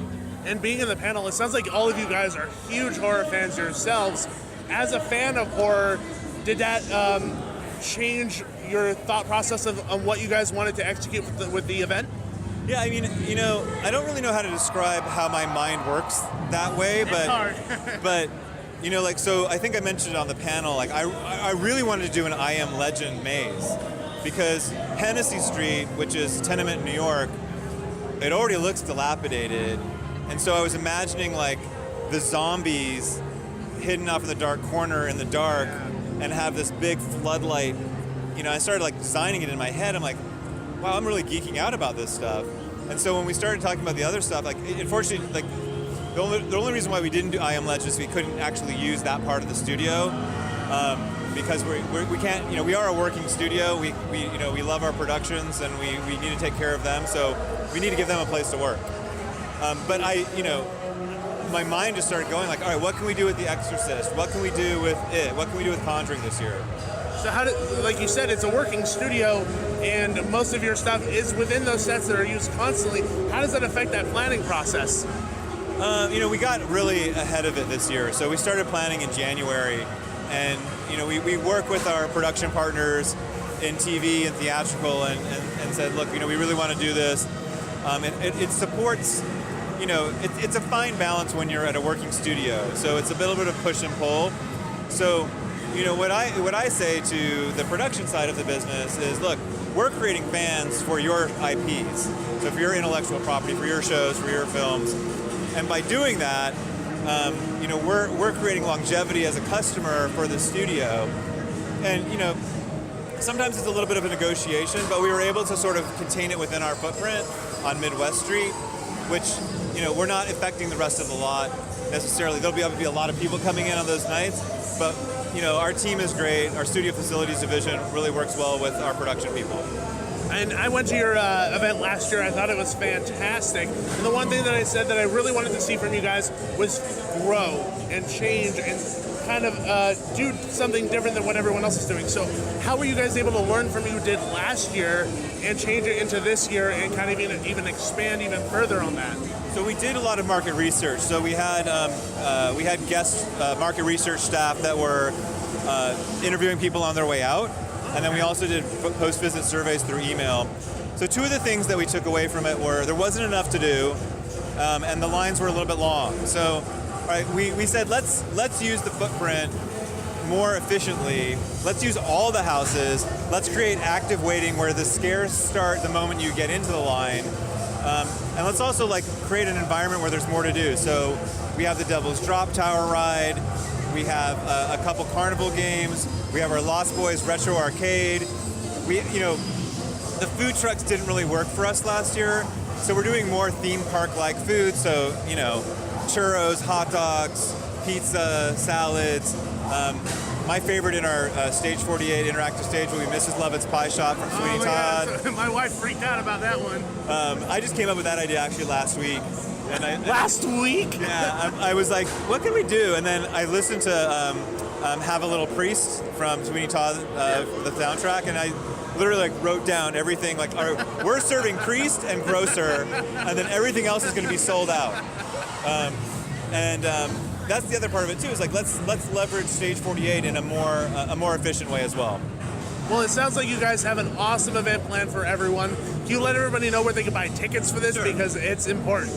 Speaker 1: And being in the panel, it sounds like all of you guys are huge horror fans yourselves. As a fan of horror, did that change your thought process of what you guys wanted to execute with the event?
Speaker 8: Yeah, I mean, you know, I don't really know how to describe how my mind works that way, but
Speaker 1: it's hard.
Speaker 8: but you know, like, so I think I mentioned it on the panel, like I really wanted to do an I Am Legend maze, because Hennessy Street, which is tenement in New York, it already looks dilapidated, and so I was imagining like the zombies hidden off in the dark corner in the dark, and have this big floodlight. You know, I started like designing it in my head. I'm like, wow, I'm really geeking out about this stuff. And so when we started talking about the other stuff, like, unfortunately, like, the only reason why we didn't do I Am Legend is we couldn't actually use that part of the studio, because we can't, you know, we are a working studio. We you know, we love our productions, and we need to take care of them. So we need to give them a place to work. But you know, my mind just started going like, all right, what can we do with The Exorcist? What can we do with It? What can we do with Conjuring this year?
Speaker 1: So like you said, it's a working studio, and most of your stuff is within those sets that are used constantly. How does that affect that planning process?
Speaker 8: You know, we got really ahead of it this year. So we started planning in January, and you know, we work with our production partners in TV and theatrical, and said, look, you know, we really want to do this. It supports, you know, it's a fine balance when you're at a working studio. So it's a little bit of push and pull. So, you know, what I say to the production side of the business is, look, we're creating fans for your IPs. So for your intellectual property, for your shows, for your films. And by doing that, you know, we're creating longevity as a customer for the studio. And, you know, sometimes it's a little bit of a negotiation, but we were able to sort of contain it within our footprint on Midwest Street, which, you know, we're not affecting the rest of the lot necessarily. There'll be a lot of people coming in on those nights, but, you know, our team is great. Our studio facilities division really works well with our production people.
Speaker 1: And I went to your event last year. I thought it was fantastic. And the one thing that I said that I really wanted to see from you guys was grow and change and kind of do something different than what everyone else is doing. So how were you guys able to learn from what you did last year and change it into this year and kind of even expand even further on that?
Speaker 8: So we did a lot of market research. So we had guest market research staff that were interviewing people on their way out. And then we also did post-visit surveys through email. So two of the things that we took away from it were there wasn't enough to do, and the lines were a little bit long. So, all right, we said let's use the footprint more efficiently. Let's use all the houses. Let's create active waiting where the scares start the moment you get into the line. And let's also like create an environment where there's more to do. So we have the Devil's Drop Tower ride. We have a couple carnival games. We have our Lost Boys Retro Arcade. The food trucks didn't really work for us last year, so we're doing more theme park-like food. So, churros, hot dogs, pizza, salads. My favorite in our Stage 48 interactive stage will be Mrs. Lovett's Pie Shop from Sweeney Todd.
Speaker 1: My wife freaked out about that one.
Speaker 8: I just came up with that idea actually last week.
Speaker 1: Last week?
Speaker 8: Yeah, I was like, what can we do? And then I listened to Have a Little Priest from Sweeney Todd, the soundtrack, and I literally wrote down everything. We're serving priest and grocer, and then everything else is going to be sold out. That's the other part of it too. Is let's leverage Stage 48 in a more efficient way as well.
Speaker 1: Well, it sounds like you guys have an awesome event planned for everyone. Can you let everybody know where they can buy tickets for this? Sure. Because it's important.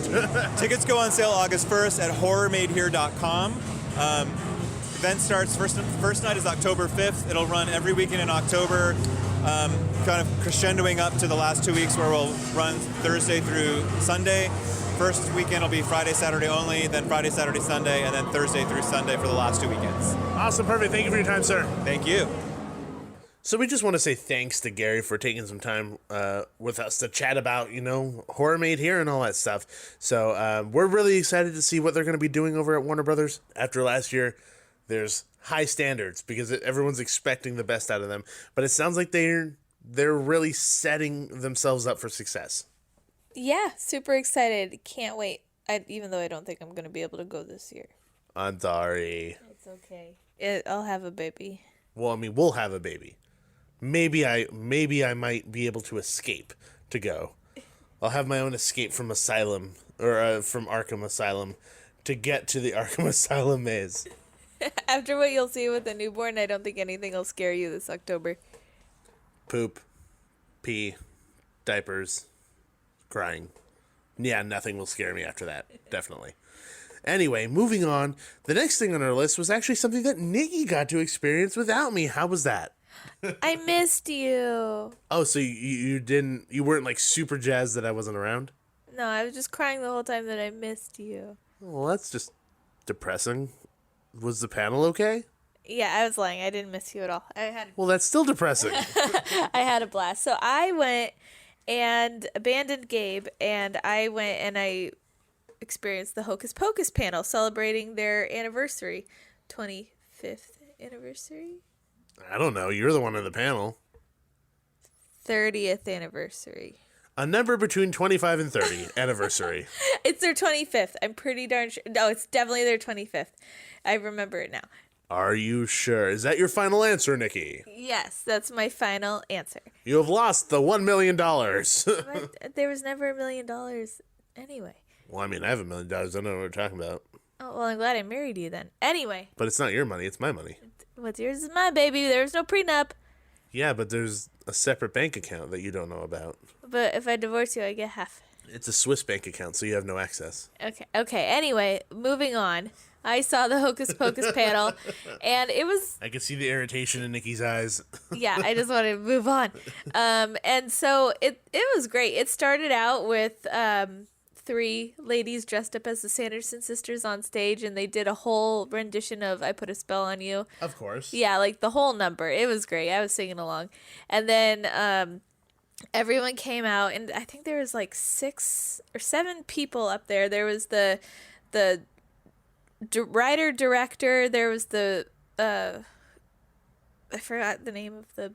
Speaker 8: Tickets go on sale August 1st at horrormadehere.com. Event starts, first night is October 5th. It'll run every weekend in October, kind of crescendoing up to the last 2 weeks where we'll run Thursday through Sunday. First weekend will be Friday, Saturday only, then Friday, Saturday, Sunday, and then Thursday through Sunday for the last 2 weekends.
Speaker 1: Awesome, perfect. Thank you for your time, sir.
Speaker 8: Thank you.
Speaker 1: So we just want to say thanks to Gary for taking some time with us to chat about, Horror Made Here and all that stuff. So we're really excited to see what they're going to be doing over at Warner Brothers. After last year, there's high standards because everyone's expecting the best out of them. But it sounds like they're really setting themselves up for success.
Speaker 4: Yeah, super excited. Can't wait. Even though I don't think I'm going to be able to go this year.
Speaker 1: I'm sorry.
Speaker 4: It's okay. I'll have a baby.
Speaker 1: Well, I mean, we'll have a baby. Maybe I might be able to escape to go. I'll have my own escape from Asylum, or from Arkham Asylum, to get to the Arkham Asylum maze.
Speaker 4: After what you'll see with the newborn, I don't think anything will scare you this October.
Speaker 1: Poop, pee, diapers, crying. Yeah, nothing will scare me after that, definitely. Anyway, moving on, the next thing on our list was actually something that Nikki got to experience without me. How was that?
Speaker 4: I missed you.
Speaker 1: Oh, so you weren't super jazzed that I wasn't around?
Speaker 4: No, I was just crying the whole time that I missed you.
Speaker 1: Well, that's just depressing. Was the panel okay?
Speaker 4: Yeah, I was lying. I didn't miss you at all.
Speaker 1: Well, that's still depressing.
Speaker 4: I had a blast. So I went and abandoned Gabe, and I went and I experienced the Hocus Pocus panel celebrating their anniversary, 25th anniversary.
Speaker 1: I don't know. You're the one on the panel.
Speaker 4: 30th anniversary.
Speaker 1: A number between 25 and 30 anniversary.
Speaker 4: It's their 25th. I'm pretty darn sure. No, it's definitely their 25th. I remember it now.
Speaker 1: Are you sure? Is that your final answer, Nikki?
Speaker 4: Yes, that's my final answer.
Speaker 1: You have lost the $1 million.
Speaker 4: But there was never $1 million anyway.
Speaker 1: Well, I mean, I have $1 million. I don't know what we're talking about.
Speaker 4: Oh, well, I'm glad I married you then. Anyway.
Speaker 1: But it's not your money. It's my money.
Speaker 4: What's yours is my baby. There was no prenup.
Speaker 1: Yeah, but there's a separate bank account that you don't know about.
Speaker 4: But if I divorce you, I get half.
Speaker 1: It's a Swiss bank account, so you have no access.
Speaker 4: Okay. Anyway, moving on. I saw the Hocus Pocus panel, and it was...
Speaker 1: I could see the irritation in Nikki's eyes.
Speaker 4: Yeah, I just want to move on. And so it was great. It started out with 3 ladies dressed up as the Sanderson sisters on stage, and they did a whole rendition of I Put a Spell on You.
Speaker 1: Of course.
Speaker 4: Yeah, the whole number. It was great. I was singing along. And then everyone came out, and I think there was 6 or 7 people up there. There was the writer, director, there was the I forgot the name of the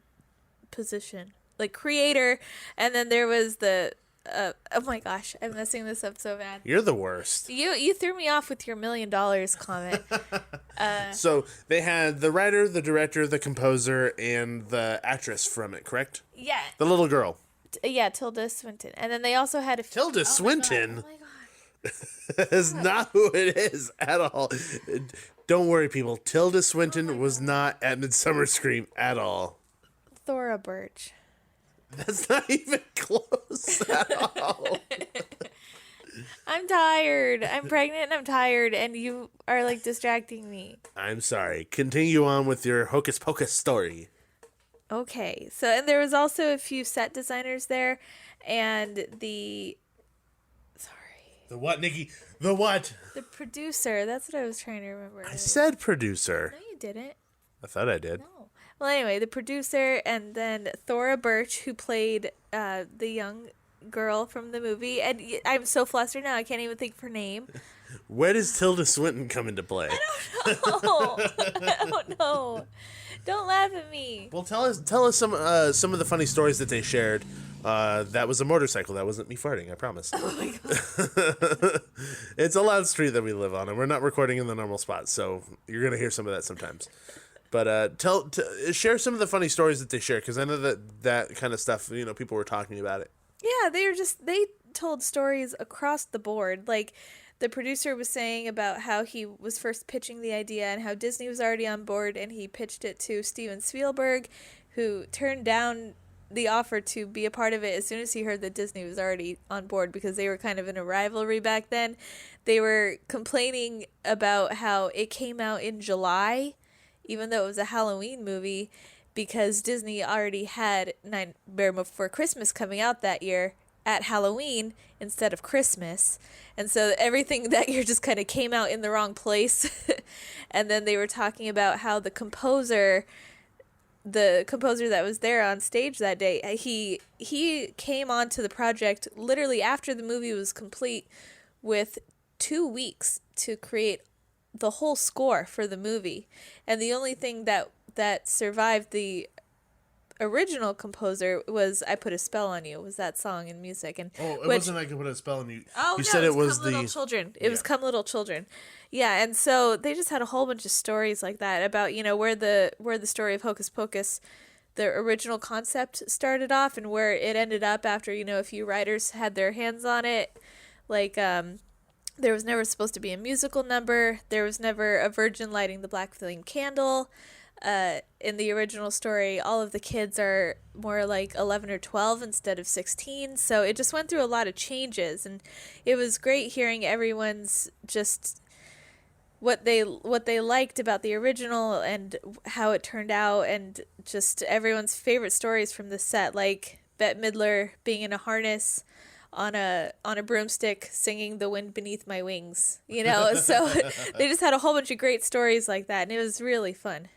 Speaker 4: position. Creator, and then there was the oh my gosh, I'm messing this up so bad.
Speaker 1: You're the worst.
Speaker 4: You threw me off with your $1 million comment.
Speaker 1: So they had the writer, the director, the composer, and the actress from it, correct?
Speaker 4: Yeah.
Speaker 1: The little girl.
Speaker 4: Yeah, Tilda Swinton. And then they also had
Speaker 1: Tilda Swinton?
Speaker 4: Oh my God.
Speaker 1: That's not who it is at all. Don't worry, people. Tilda Swinton was not at Midsummer Scream at all.
Speaker 4: Thora Birch.
Speaker 1: That's not even close at all.
Speaker 4: I'm tired. I'm pregnant and I'm tired, and you are distracting me.
Speaker 1: I'm sorry. Continue on with your Hocus Pocus story.
Speaker 4: Okay. So, and there was also a few set designers there, and
Speaker 1: The what, Nikki? The what?
Speaker 4: The producer. That's what I was trying to remember.
Speaker 1: I said producer.
Speaker 4: No, you didn't.
Speaker 1: I thought I did.
Speaker 4: No. Well, anyway, the producer, and then Thora Birch, who played the young girl from the movie. And I'm so flustered now, I can't even think of her name.
Speaker 1: Where does Tilda Swinton come into play?
Speaker 4: Oh, I don't know. Don't laugh at me.
Speaker 1: Well, tell us some of the funny stories that they shared. That was a motorcycle. That wasn't me farting. I promise.
Speaker 4: Oh my god.
Speaker 1: It's a loud street that we live on, and we're not recording in the normal spot, so you're gonna hear some of that sometimes. But share some of the funny stories that they share, because I know that kind of stuff. People were talking about it.
Speaker 4: Yeah, they told stories across the board. Like, the producer was saying about how he was first pitching the idea and how Disney was already on board, and he pitched it to Steven Spielberg, who turned down the offer to be a part of it as soon as he heard that Disney was already on board, because they were kind of in a rivalry back then. They were complaining about how it came out in July, even though it was a Halloween movie, because Disney already had Nightmare Before Christmas coming out that year at Halloween instead of Christmas. And so everything that year just kind of came out in the wrong place. And then they were talking about how the composer that was there on stage that day, he came onto the project literally after the movie was complete, with 2 weeks to create the whole score for the movie. And the only thing that survived the original composer was "I Put a Spell on You," was that song in music. And
Speaker 1: Wasn't "I Could Put a Spell on You."
Speaker 4: Oh,
Speaker 1: You
Speaker 4: no,
Speaker 1: said it was
Speaker 4: Come Little Children. It was "Come Little Children." Yeah, and so they just had a whole bunch of stories like that about, where the story of Hocus Pocus, the original concept, started off, and where it ended up after, a few writers had their hands on it. Like, there was never supposed to be a musical number. There was never a virgin lighting the black flame candle. In the original story, all of the kids are more like 11 or 12 instead of 16. So it just went through a lot of changes, and it was great hearing everyone's just what they liked about the original and how it turned out, and just everyone's favorite stories from the set, like Bette Midler being in a harness on a broomstick singing "The Wind Beneath My Wings," So they just had a whole bunch of great stories like that, and it was really fun.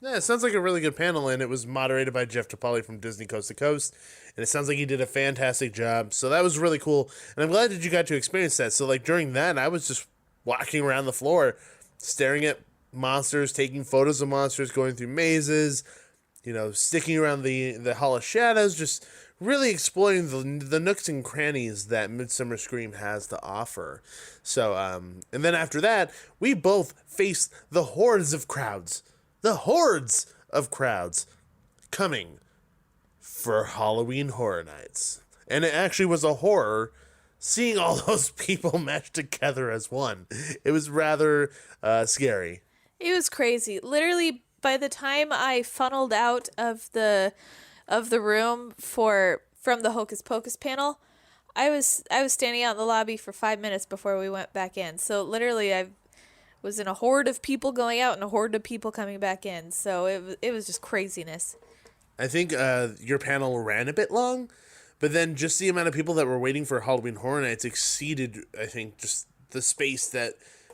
Speaker 1: Yeah, it sounds like a really good panel, and it was moderated by Jeff Topoli from Disney Coast to Coast, and it sounds like he did a fantastic job. So that was really cool, and I'm glad that you got to experience that. So, like, during that, I was just walking around the floor, staring at monsters, taking photos of monsters, going through mazes, sticking around the Hall of Shadows, just really exploring the nooks and crannies that Midsummer Scream has to offer. So, and then after that, we both faced the hordes of crowds coming for Halloween Horror Nights. And it actually was a horror seeing all those people meshed together as one. It was rather scary.
Speaker 4: It was crazy. Literally, by the time I funneled out of the room from the Hocus Pocus panel, I was standing out in the lobby for 5 minutes before we went back in. So literally, I was in a horde of people going out and a horde of people coming back in. So it was just craziness.
Speaker 1: I think your panel ran a bit long, but then just the amount of people that were waiting for Halloween Horror Nights exceeded, I think, just the space that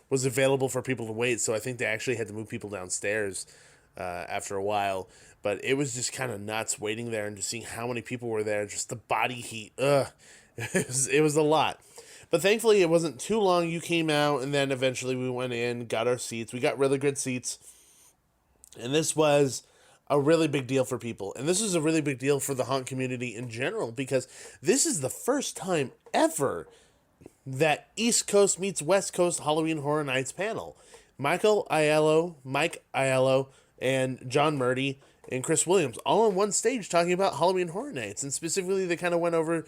Speaker 1: was available for people to wait. So I think they actually had to move people downstairs after a while. But it was just kind of nuts waiting there and just seeing how many people were there. Just the body heat. It was a lot. But thankfully, it wasn't too long. You came out, and then eventually we went in, got our seats. We got really good seats. And this was a really big deal for people. And this is a really big deal for the haunt community in general, because this is the first time ever that East Coast meets West Coast Halloween Horror Nights panel. Mike Aiello, and John Murdy and Chris Williams all on one stage talking about Halloween Horror Nights. And specifically, they kind of went over,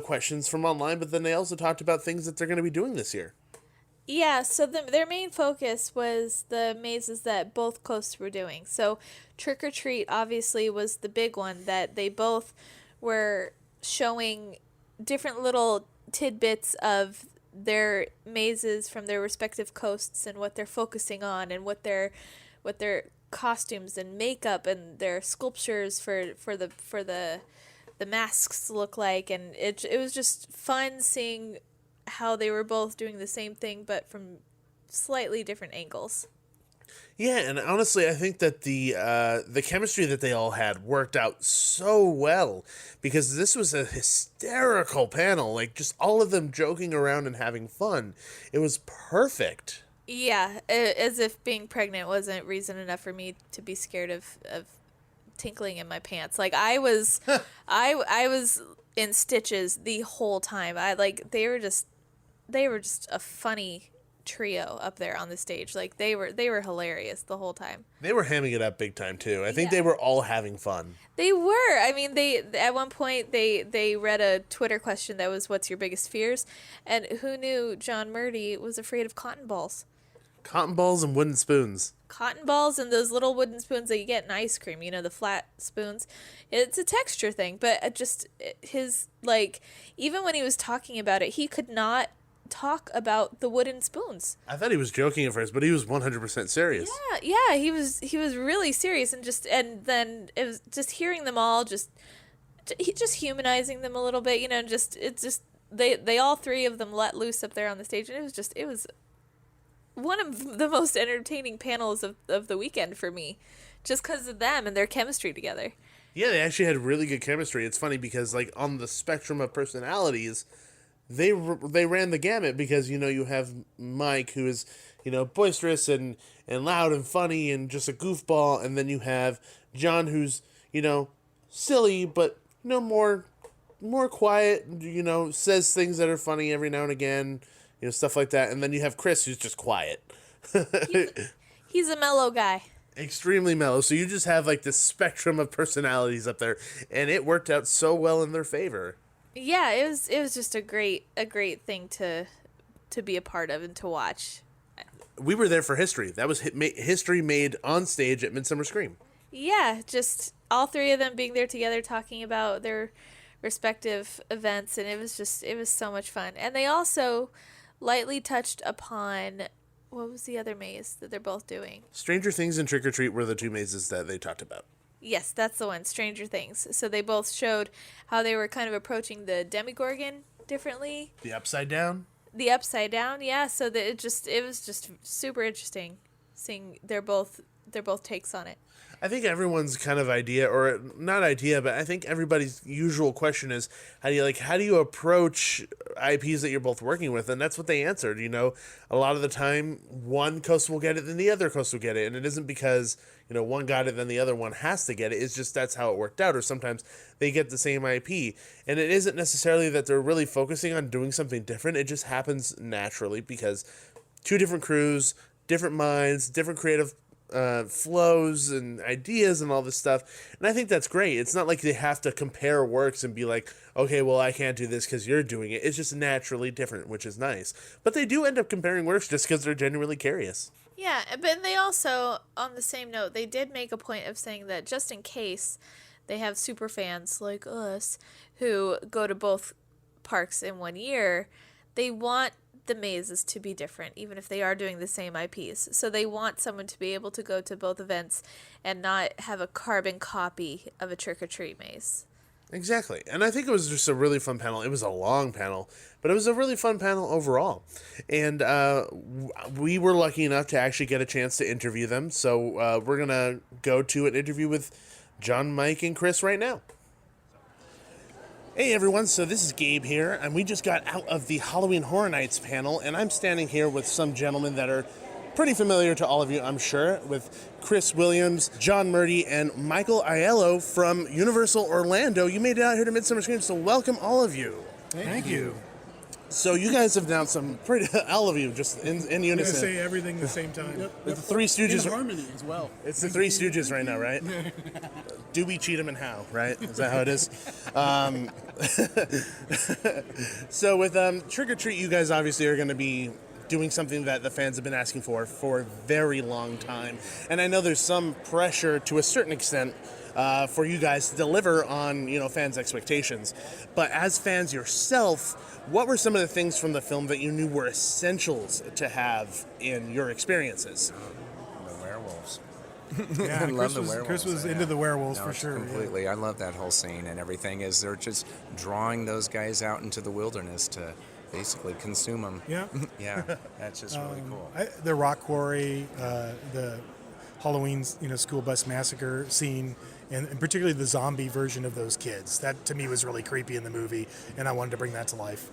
Speaker 1: questions from online, but then they also talked about things that they're going to be doing this year.
Speaker 4: Yeah, so their main focus was the mazes that both coasts were doing. So Trick or Treat obviously was the big one that they both were showing different little tidbits of their mazes from their respective coasts and what they're focusing on and what their costumes and makeup and their sculptures for the masks look like. And it was just fun seeing how they were both doing the same thing, but from slightly different angles.
Speaker 1: Yeah, and honestly, I think that the chemistry that they all had worked out so well, because this was a hysterical panel, like just all of them joking around and having fun. It was perfect.
Speaker 4: Yeah, as if being pregnant wasn't reason enough for me to be scared of tinkling in my pants. Like I was, I was in stitches the whole time. They were just a funny trio up there on the stage. Like they were hilarious the whole time.
Speaker 1: They were hamming it up big time too. I think they were all having fun.
Speaker 4: They were. I mean, they at one point they read a Twitter question that was, "What's your biggest fears?" And who knew John Murdy was afraid of cotton balls?
Speaker 1: Cotton balls and wooden spoons.
Speaker 4: Cotton balls and those little wooden spoons that you get in ice cream, the flat spoons. It's a texture thing, but just his, like, even when he was talking about it, he could not talk about the wooden spoons.
Speaker 1: I thought he was joking at first, but he was 100% serious.
Speaker 4: Yeah, he was really serious, and then it was just hearing them all, just humanizing them a little bit, they all three of them let loose up there on the stage, and it was one of the most entertaining panels of the weekend for me, just because of them and their chemistry together.
Speaker 1: Yeah, they actually had really good chemistry. It's funny because, like, on the spectrum of personalities, they ran the gamut, because, you have Mike, who is, boisterous and loud and funny and just a goofball, and then you have John, who's, silly, but, more quiet, says things that are funny every now and again, stuff like that. And then you have Chris, who's just quiet.
Speaker 4: He's a mellow guy.
Speaker 1: Extremely mellow. So you just have, like, this spectrum of personalities up there, and it worked out so well in their favor.
Speaker 4: Yeah, it was just a great thing to be a part of and to watch.
Speaker 1: We were there for history. That was history made on stage at Midsummer Scream.
Speaker 4: Yeah, just all three of them being there together talking about their respective events, and it was so much fun. And they also lightly touched upon, what was the other maze that they're both doing?
Speaker 1: Stranger Things and Trick or Treat were the two mazes that they talked about.
Speaker 4: Yes, that's the one, Stranger Things. So they both showed how they were kind of approaching the Demogorgon differently.
Speaker 1: The Upside Down?
Speaker 4: The Upside Down, yeah. So that it was just super interesting seeing their both takes on it.
Speaker 1: I think everyone's kind of idea, or not idea, but I think everybody's usual question is, how do you approach IPs that you're both working with? And that's what they answered. A lot of the time, one coast will get it, then the other coast will get it. And it isn't because, one got it, then the other one has to get it. It's just that's how it worked out. Or sometimes they get the same IP. And it isn't necessarily that they're really focusing on doing something different. It just happens naturally because two different crews, different minds, different creative flows and ideas and all this stuff, and I think that's great. It's not like they have to compare works and be like, okay, well, I can't do this because you're doing it. It's just naturally different, which is nice. But they do end up comparing works just because they're genuinely curious.
Speaker 4: Yeah, but they also, on the same note, they did make a point of saying that just in case they have super fans like us who go to both parks in one year, they want the mazes to be different, even if they are doing the same IPs. So they want someone to be able to go to both events and not have a carbon copy of a trick-or-treat maze.
Speaker 1: Exactly. And I think it was just a really fun panel. It was a long panel, but it was a really fun panel overall. And we were lucky enough to actually get a chance to interview them. So we're going to go to an interview with John, Mike, and Chris right now. Hey everyone, so this is Gabe here, and we just got out of the Halloween Horror Nights panel, and I'm standing here with some gentlemen that are pretty familiar to all of you, I'm sure, with Chris Williams, John Murdy, and Michael Aiello from Universal Orlando. You made it out here to Midsummer Scream, so welcome all of you.
Speaker 9: Thank you.
Speaker 1: So you guys have announced some pretty, all of you, just in unison.
Speaker 9: You're going to say everything at the same time.
Speaker 1: The Three Stooges.
Speaker 9: In harmony as well.
Speaker 1: It's the Three Stooges right now, right? Dewey, Cheatham, and Howe, right? Is that how it is? So with Trick or Treat, you guys obviously are going to be doing something that the fans have been asking for a very long time. And I know there's some pressure to a certain extent for you guys to deliver on, fans' expectations. But as fans yourself, what were some of the things from the film that you knew were essentials to have in your experiences?
Speaker 10: The werewolves.
Speaker 9: Yeah,
Speaker 10: I love the werewolves.
Speaker 9: Chris was into the werewolves for sure.
Speaker 10: Completely. I love that whole scene and everything. Is they're just drawing those guys out into the wilderness to basically consume them.
Speaker 9: Yeah.
Speaker 10: Yeah, that's just really cool.
Speaker 9: The rock quarry, the Halloween, school bus massacre scene, and particularly the zombie version of those kids. That to me was really creepy in the movie, and I wanted to bring that to life.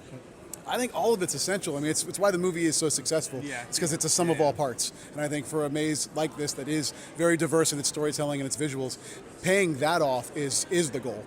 Speaker 11: I think all of it's essential. I mean, it's why the movie is so successful.
Speaker 1: Yeah.
Speaker 11: It's because it's a sum of all parts. And I think for a maze like this that is very diverse in its storytelling and its visuals, paying that off is the goal.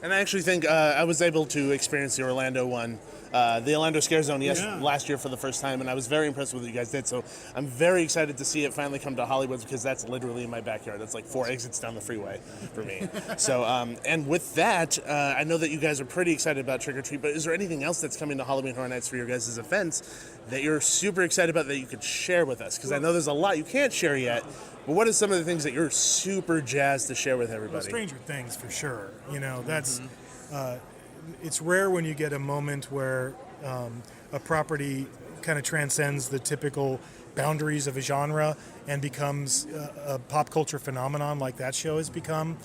Speaker 1: And I actually think I was able to experience the Orlando one, the Orlando Scare Zone last year for the first time, and I was very impressed with what you guys did. So I'm very excited to see it finally come to Hollywood, because that's literally in my backyard. That's like 4 exits down the freeway for me. So, and with that, I know that you guys are pretty excited about Trick or Treat, but is there anything else that's coming to Halloween Horror Nights for your guys' events that you're super excited about that you could share with us? Because I know there's a lot you can't share yet. But what are some of the things that you're super jazzed to share with everybody?
Speaker 9: Well, Stranger Things, for sure. That's it's rare when you get a moment where a property kind of transcends the typical boundaries of a genre and becomes a pop culture phenomenon like that show has become.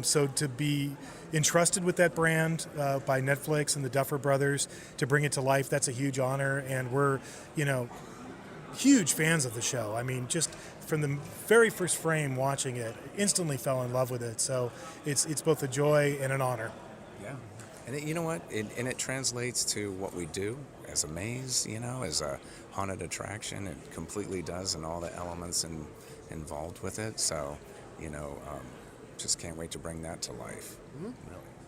Speaker 9: So to be entrusted with that brand by Netflix and the Duffer Brothers to bring it to life, that's a huge honor, and we're, huge fans of the show. I mean, just from the very first frame watching it, instantly fell in love with it. So it's both a joy and an honor.
Speaker 10: Yeah. And you know what? It translates to what we do as a maze, as a haunted attraction. It completely does, and all the elements involved with it. So, just can't wait to bring that to life. Really.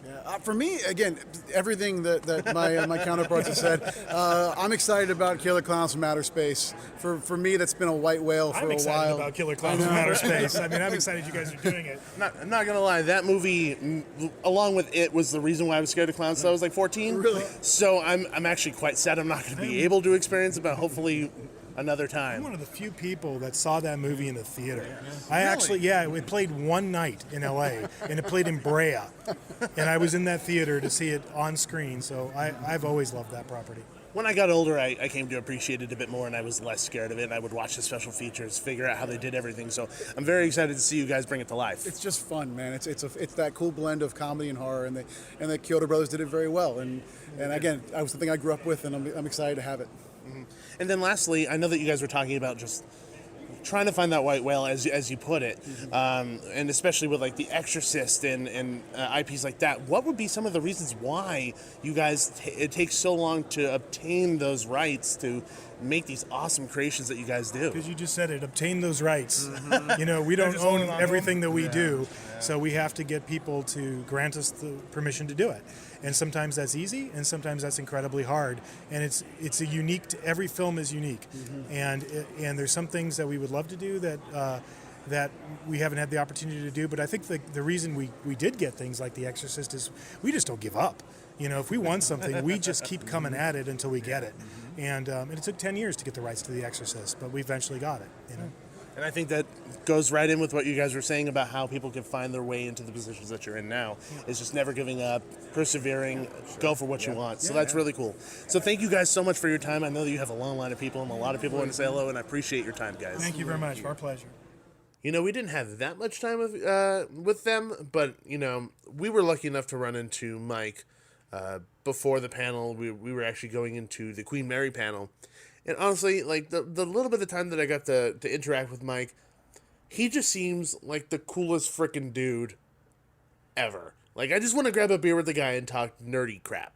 Speaker 11: Yeah, for me, again, everything that my counterparts have said, I'm excited about Killer Clowns from Outer Space. For me, that's been a white whale for a while.
Speaker 9: I'm excited about Killer Clowns from Outer Space. I mean, I'm excited you guys are doing it.
Speaker 1: I'm not gonna lie, that movie, along with it, was the reason why I was scared of clowns. So I was like 14.
Speaker 11: Really?
Speaker 1: So I'm actually quite sad I'm not gonna be able to experience it, but hopefully another time.
Speaker 9: I'm one of the few people that saw that movie in the theater. It played one night in LA, and it played in Brea. And I was in that theater to see it on screen, so I've always loved that property.
Speaker 1: When I got older, I came to appreciate it a bit more, and I was less scared of it, and I would watch the special features, figure out how they did everything. So I'm very excited to see you guys bring it to life.
Speaker 11: It's just fun, man. It's that cool blend of comedy and horror, and the Kyoto Brothers did it very well. And again, that was something I grew up with, and I'm excited to have it.
Speaker 1: Mm-hmm. And then lastly, I know that you guys were talking about just trying to find that white whale, as you put it, and especially with like The Exorcist and IPs like that. What would be some of the reasons why you guys it takes so long to obtain those rights to make these awesome creations that you guys do?
Speaker 9: Because you just said it, obtain those rights. We don't own everything that we do, so we have to get people to grant us the permission to do it. And sometimes that's easy, and sometimes that's incredibly hard. And it's a unique. Every film is unique, and there's some things that we would love to do that we haven't had the opportunity to do. But I think the reason we did get things like The Exorcist is we just don't give up. If we want something, we just keep coming at it until we get it. And it took 10 years to get the rights to The Exorcist, but we eventually got it.
Speaker 1: And I think that goes right in with what you guys were saying about how people can find their way into the positions that you're in now. It's just never giving up, persevering, go for what you want. So that's really cool. So thank you guys so much for your time. I know that you have a long line of people, and a lot of people want to say hello, and I appreciate your time, guys.
Speaker 9: Thank you very much. Our pleasure.
Speaker 1: We didn't have that much time with them, but, we were lucky enough to run into Mike before the panel. We were actually going into the Queen Mary panel. And honestly, like, the little bit of time that I got to interact with Mike, he just seems like the coolest frickin' dude ever. Like, I just want to grab a beer with the guy and talk nerdy crap.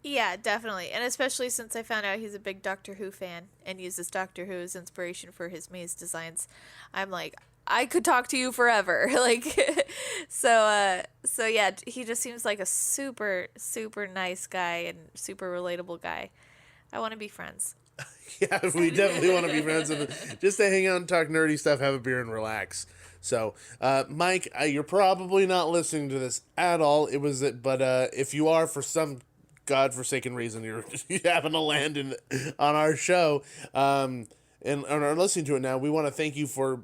Speaker 4: Yeah, definitely. And especially since I found out he's a big Doctor Who fan and uses Doctor Who as inspiration for his maze designs. I'm like, I could talk to you forever. So yeah, he just seems like a super, super nice guy and super relatable guy. I want to be friends.
Speaker 1: Yeah, we definitely want to be friends with him. Just to hang out and talk nerdy stuff, have a beer, and relax. So, Mike, you're probably not listening to this at all. But if you are, for some godforsaken reason, you happen to land on our show and are listening to it now, we want to thank you for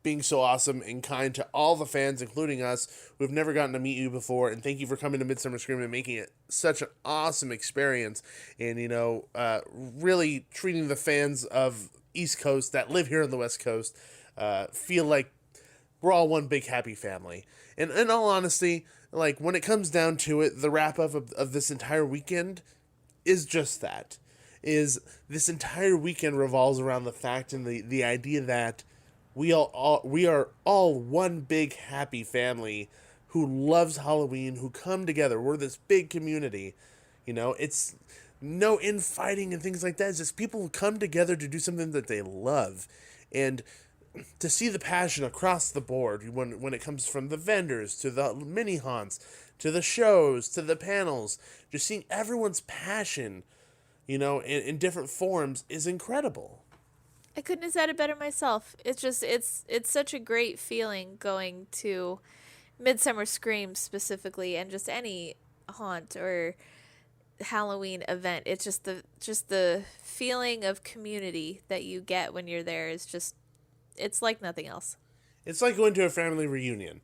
Speaker 1: being so awesome and kind to all the fans, including us, who've never gotten to meet you before. And thank you for coming to Midsummer Scream and making it such an awesome experience. And, really treating the fans of East Coast that live here on the West Coast feel like we're all one big happy family. And in all honesty, like, when it comes down to it, the wrap-up of this entire weekend is just that. Is this entire weekend revolves around the fact and the idea that we are all one big happy family who loves Halloween, who come together. We're this big community. It's no infighting and things like that. It's just people who come together to do something that they love. And to see the passion across the board when it comes from the vendors to the mini haunts to the shows to the panels, just seeing everyone's passion, in different forms is incredible.
Speaker 4: I couldn't have said it better myself. It's just it's such a great feeling going to Midsummer Scream specifically, and just any haunt or Halloween event. It's just the feeling of community that you get when you're there is just, it's like nothing else.
Speaker 1: It's like going to a family reunion,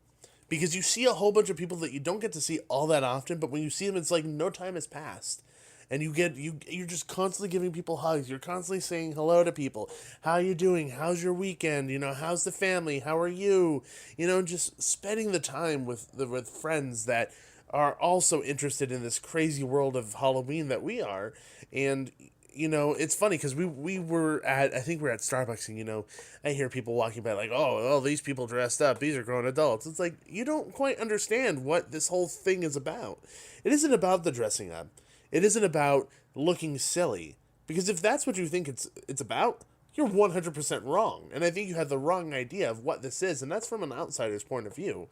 Speaker 1: because you see a whole bunch of people that you don't get to see all that often, but when you see them, it's like no time has passed. And you're just constantly giving people hugs. You're constantly saying hello to people. How you doing? How's your weekend? How's the family? How are you? Just spending the time with friends that are also interested in this crazy world of Halloween that we are. And it's funny because we were at Starbucks, and I hear people walking by like, oh, these people dressed up, these are grown adults. It's like, you don't quite understand what this whole thing is about. It isn't about the dressing up. It isn't about looking silly, because if that's what you think it's about, you're 100% wrong. And I think you have the wrong idea of what this is, and that's from an outsider's point of view.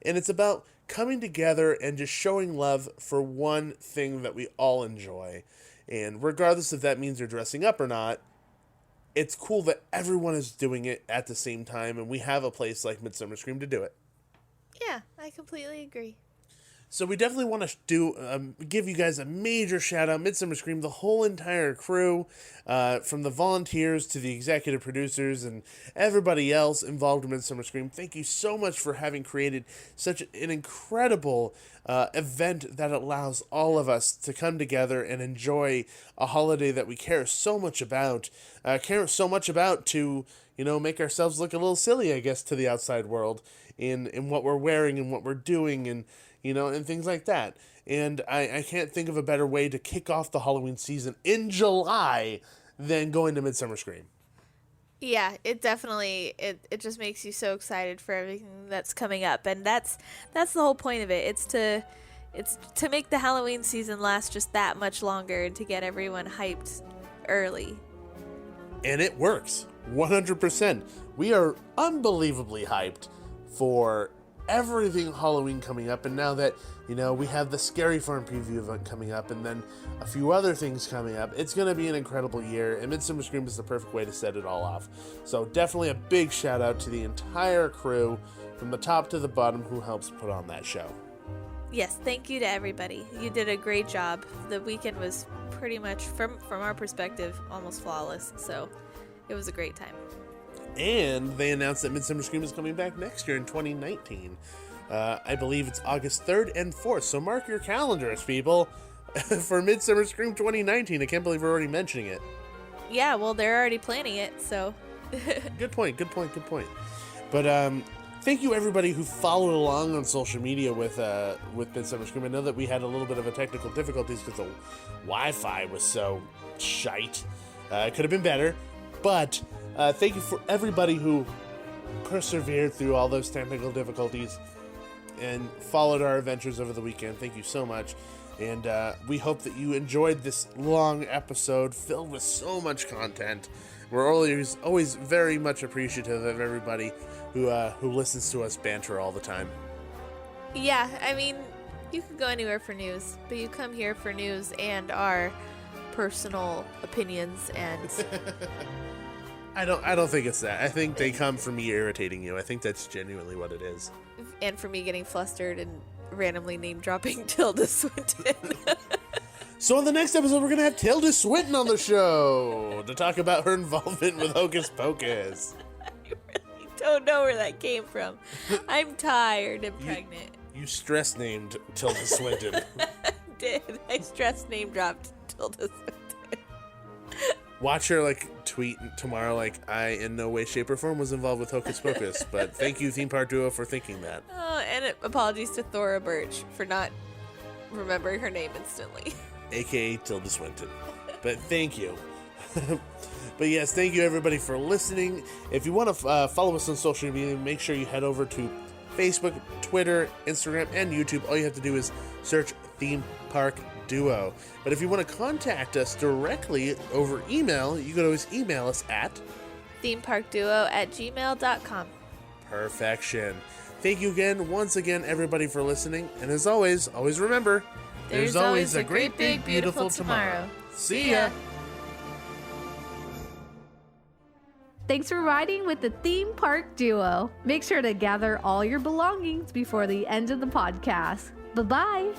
Speaker 1: And it's about coming together and just showing love for one thing that we all enjoy. And regardless if that means you're dressing up or not, it's cool that everyone is doing it at the same time, and we have a place like Midsummer Scream to do it.
Speaker 4: Yeah, I completely agree.
Speaker 1: So we definitely want to give you guys a major shout out, Midsummer Scream, the whole entire crew, from the volunteers to the executive producers and everybody else involved in Midsummer Scream. Thank you so much for having created such an incredible event that allows all of us to come together and enjoy a holiday that we care so much about to, make ourselves look a little silly, I guess, to the outside world in what we're wearing and what we're doing and and things like that. And I can't think of a better way to kick off the Halloween season in July than going to Midsummer Scream.
Speaker 4: Yeah, it definitely, it just makes you so excited for everything that's coming up. And that's the whole point of it. It's to make the Halloween season last just that much longer and to get everyone hyped early.
Speaker 1: And it works, 100%. We are unbelievably hyped for everything Halloween coming up, and now that we have the Scary Farm preview event coming up and then a few other things coming up, it's going to be an incredible year, and Midsummer Scream is the perfect way to set it all off. So definitely a big shout out to the entire crew from the top to the bottom who helps put on that show.
Speaker 4: Yes, thank you to everybody. You did a great job. The weekend was pretty much, from our perspective, almost flawless, so it was a great time. And
Speaker 1: they announced that Midsummer Scream is coming back next year in 2019. I believe it's August 3rd and 4th, so mark your calendars, people, for Midsummer Scream 2019. I can't believe we're already mentioning it.
Speaker 4: Yeah, well, they're already planning it, so.
Speaker 1: Good point. But thank you, everybody who followed along on social media with Midsummer Scream. I know that we had a little bit of a technical difficulties because the Wi-Fi was so shite. It could have been better, but thank you for everybody who persevered through all those technical difficulties and followed our adventures over the weekend. Thank you so much. And we hope that you enjoyed this long episode filled with so much content. We're always very much appreciative of everybody who listens to us banter all the time.
Speaker 4: Yeah, I mean, you can go anywhere for news, but you come here for news and our personal opinions and...
Speaker 1: I don't think it's that. I think they come from me irritating you. I think that's genuinely what it is.
Speaker 4: And for me getting flustered and randomly name dropping Tilda Swinton.
Speaker 1: So in the next episode, we're going to have Tilda Swinton on the show to talk about her involvement with Hocus Pocus.
Speaker 4: I really don't know where that came from. I'm tired and pregnant.
Speaker 1: You stress named Tilda Swinton.
Speaker 4: I did. I stress name dropped Tilda Swinton.
Speaker 1: Watch her tweet tomorrow I in no way, shape, or form was involved with Hocus Pocus, but thank you, Theme Park Duo, for thinking that.
Speaker 4: Oh, and apologies to Thora Birch for not remembering her name instantly.
Speaker 1: aka Tilda Swinton. But thank you. But yes, thank you everybody for listening. If you want to follow us on social media, make sure you head over to Facebook, Twitter, Instagram, and YouTube. All you have to do is search Theme Park Duo. But if you want to contact us directly over email, you can always email us at
Speaker 4: themeparkduo@gmail.com.
Speaker 1: Perfection. Thank you once again, everybody, for listening. And as always remember, there's always a great, big, beautiful tomorrow. See ya!
Speaker 3: Thanks for riding with the Theme Park Duo. Make sure to gather all your belongings before the end of the podcast. Bye-bye.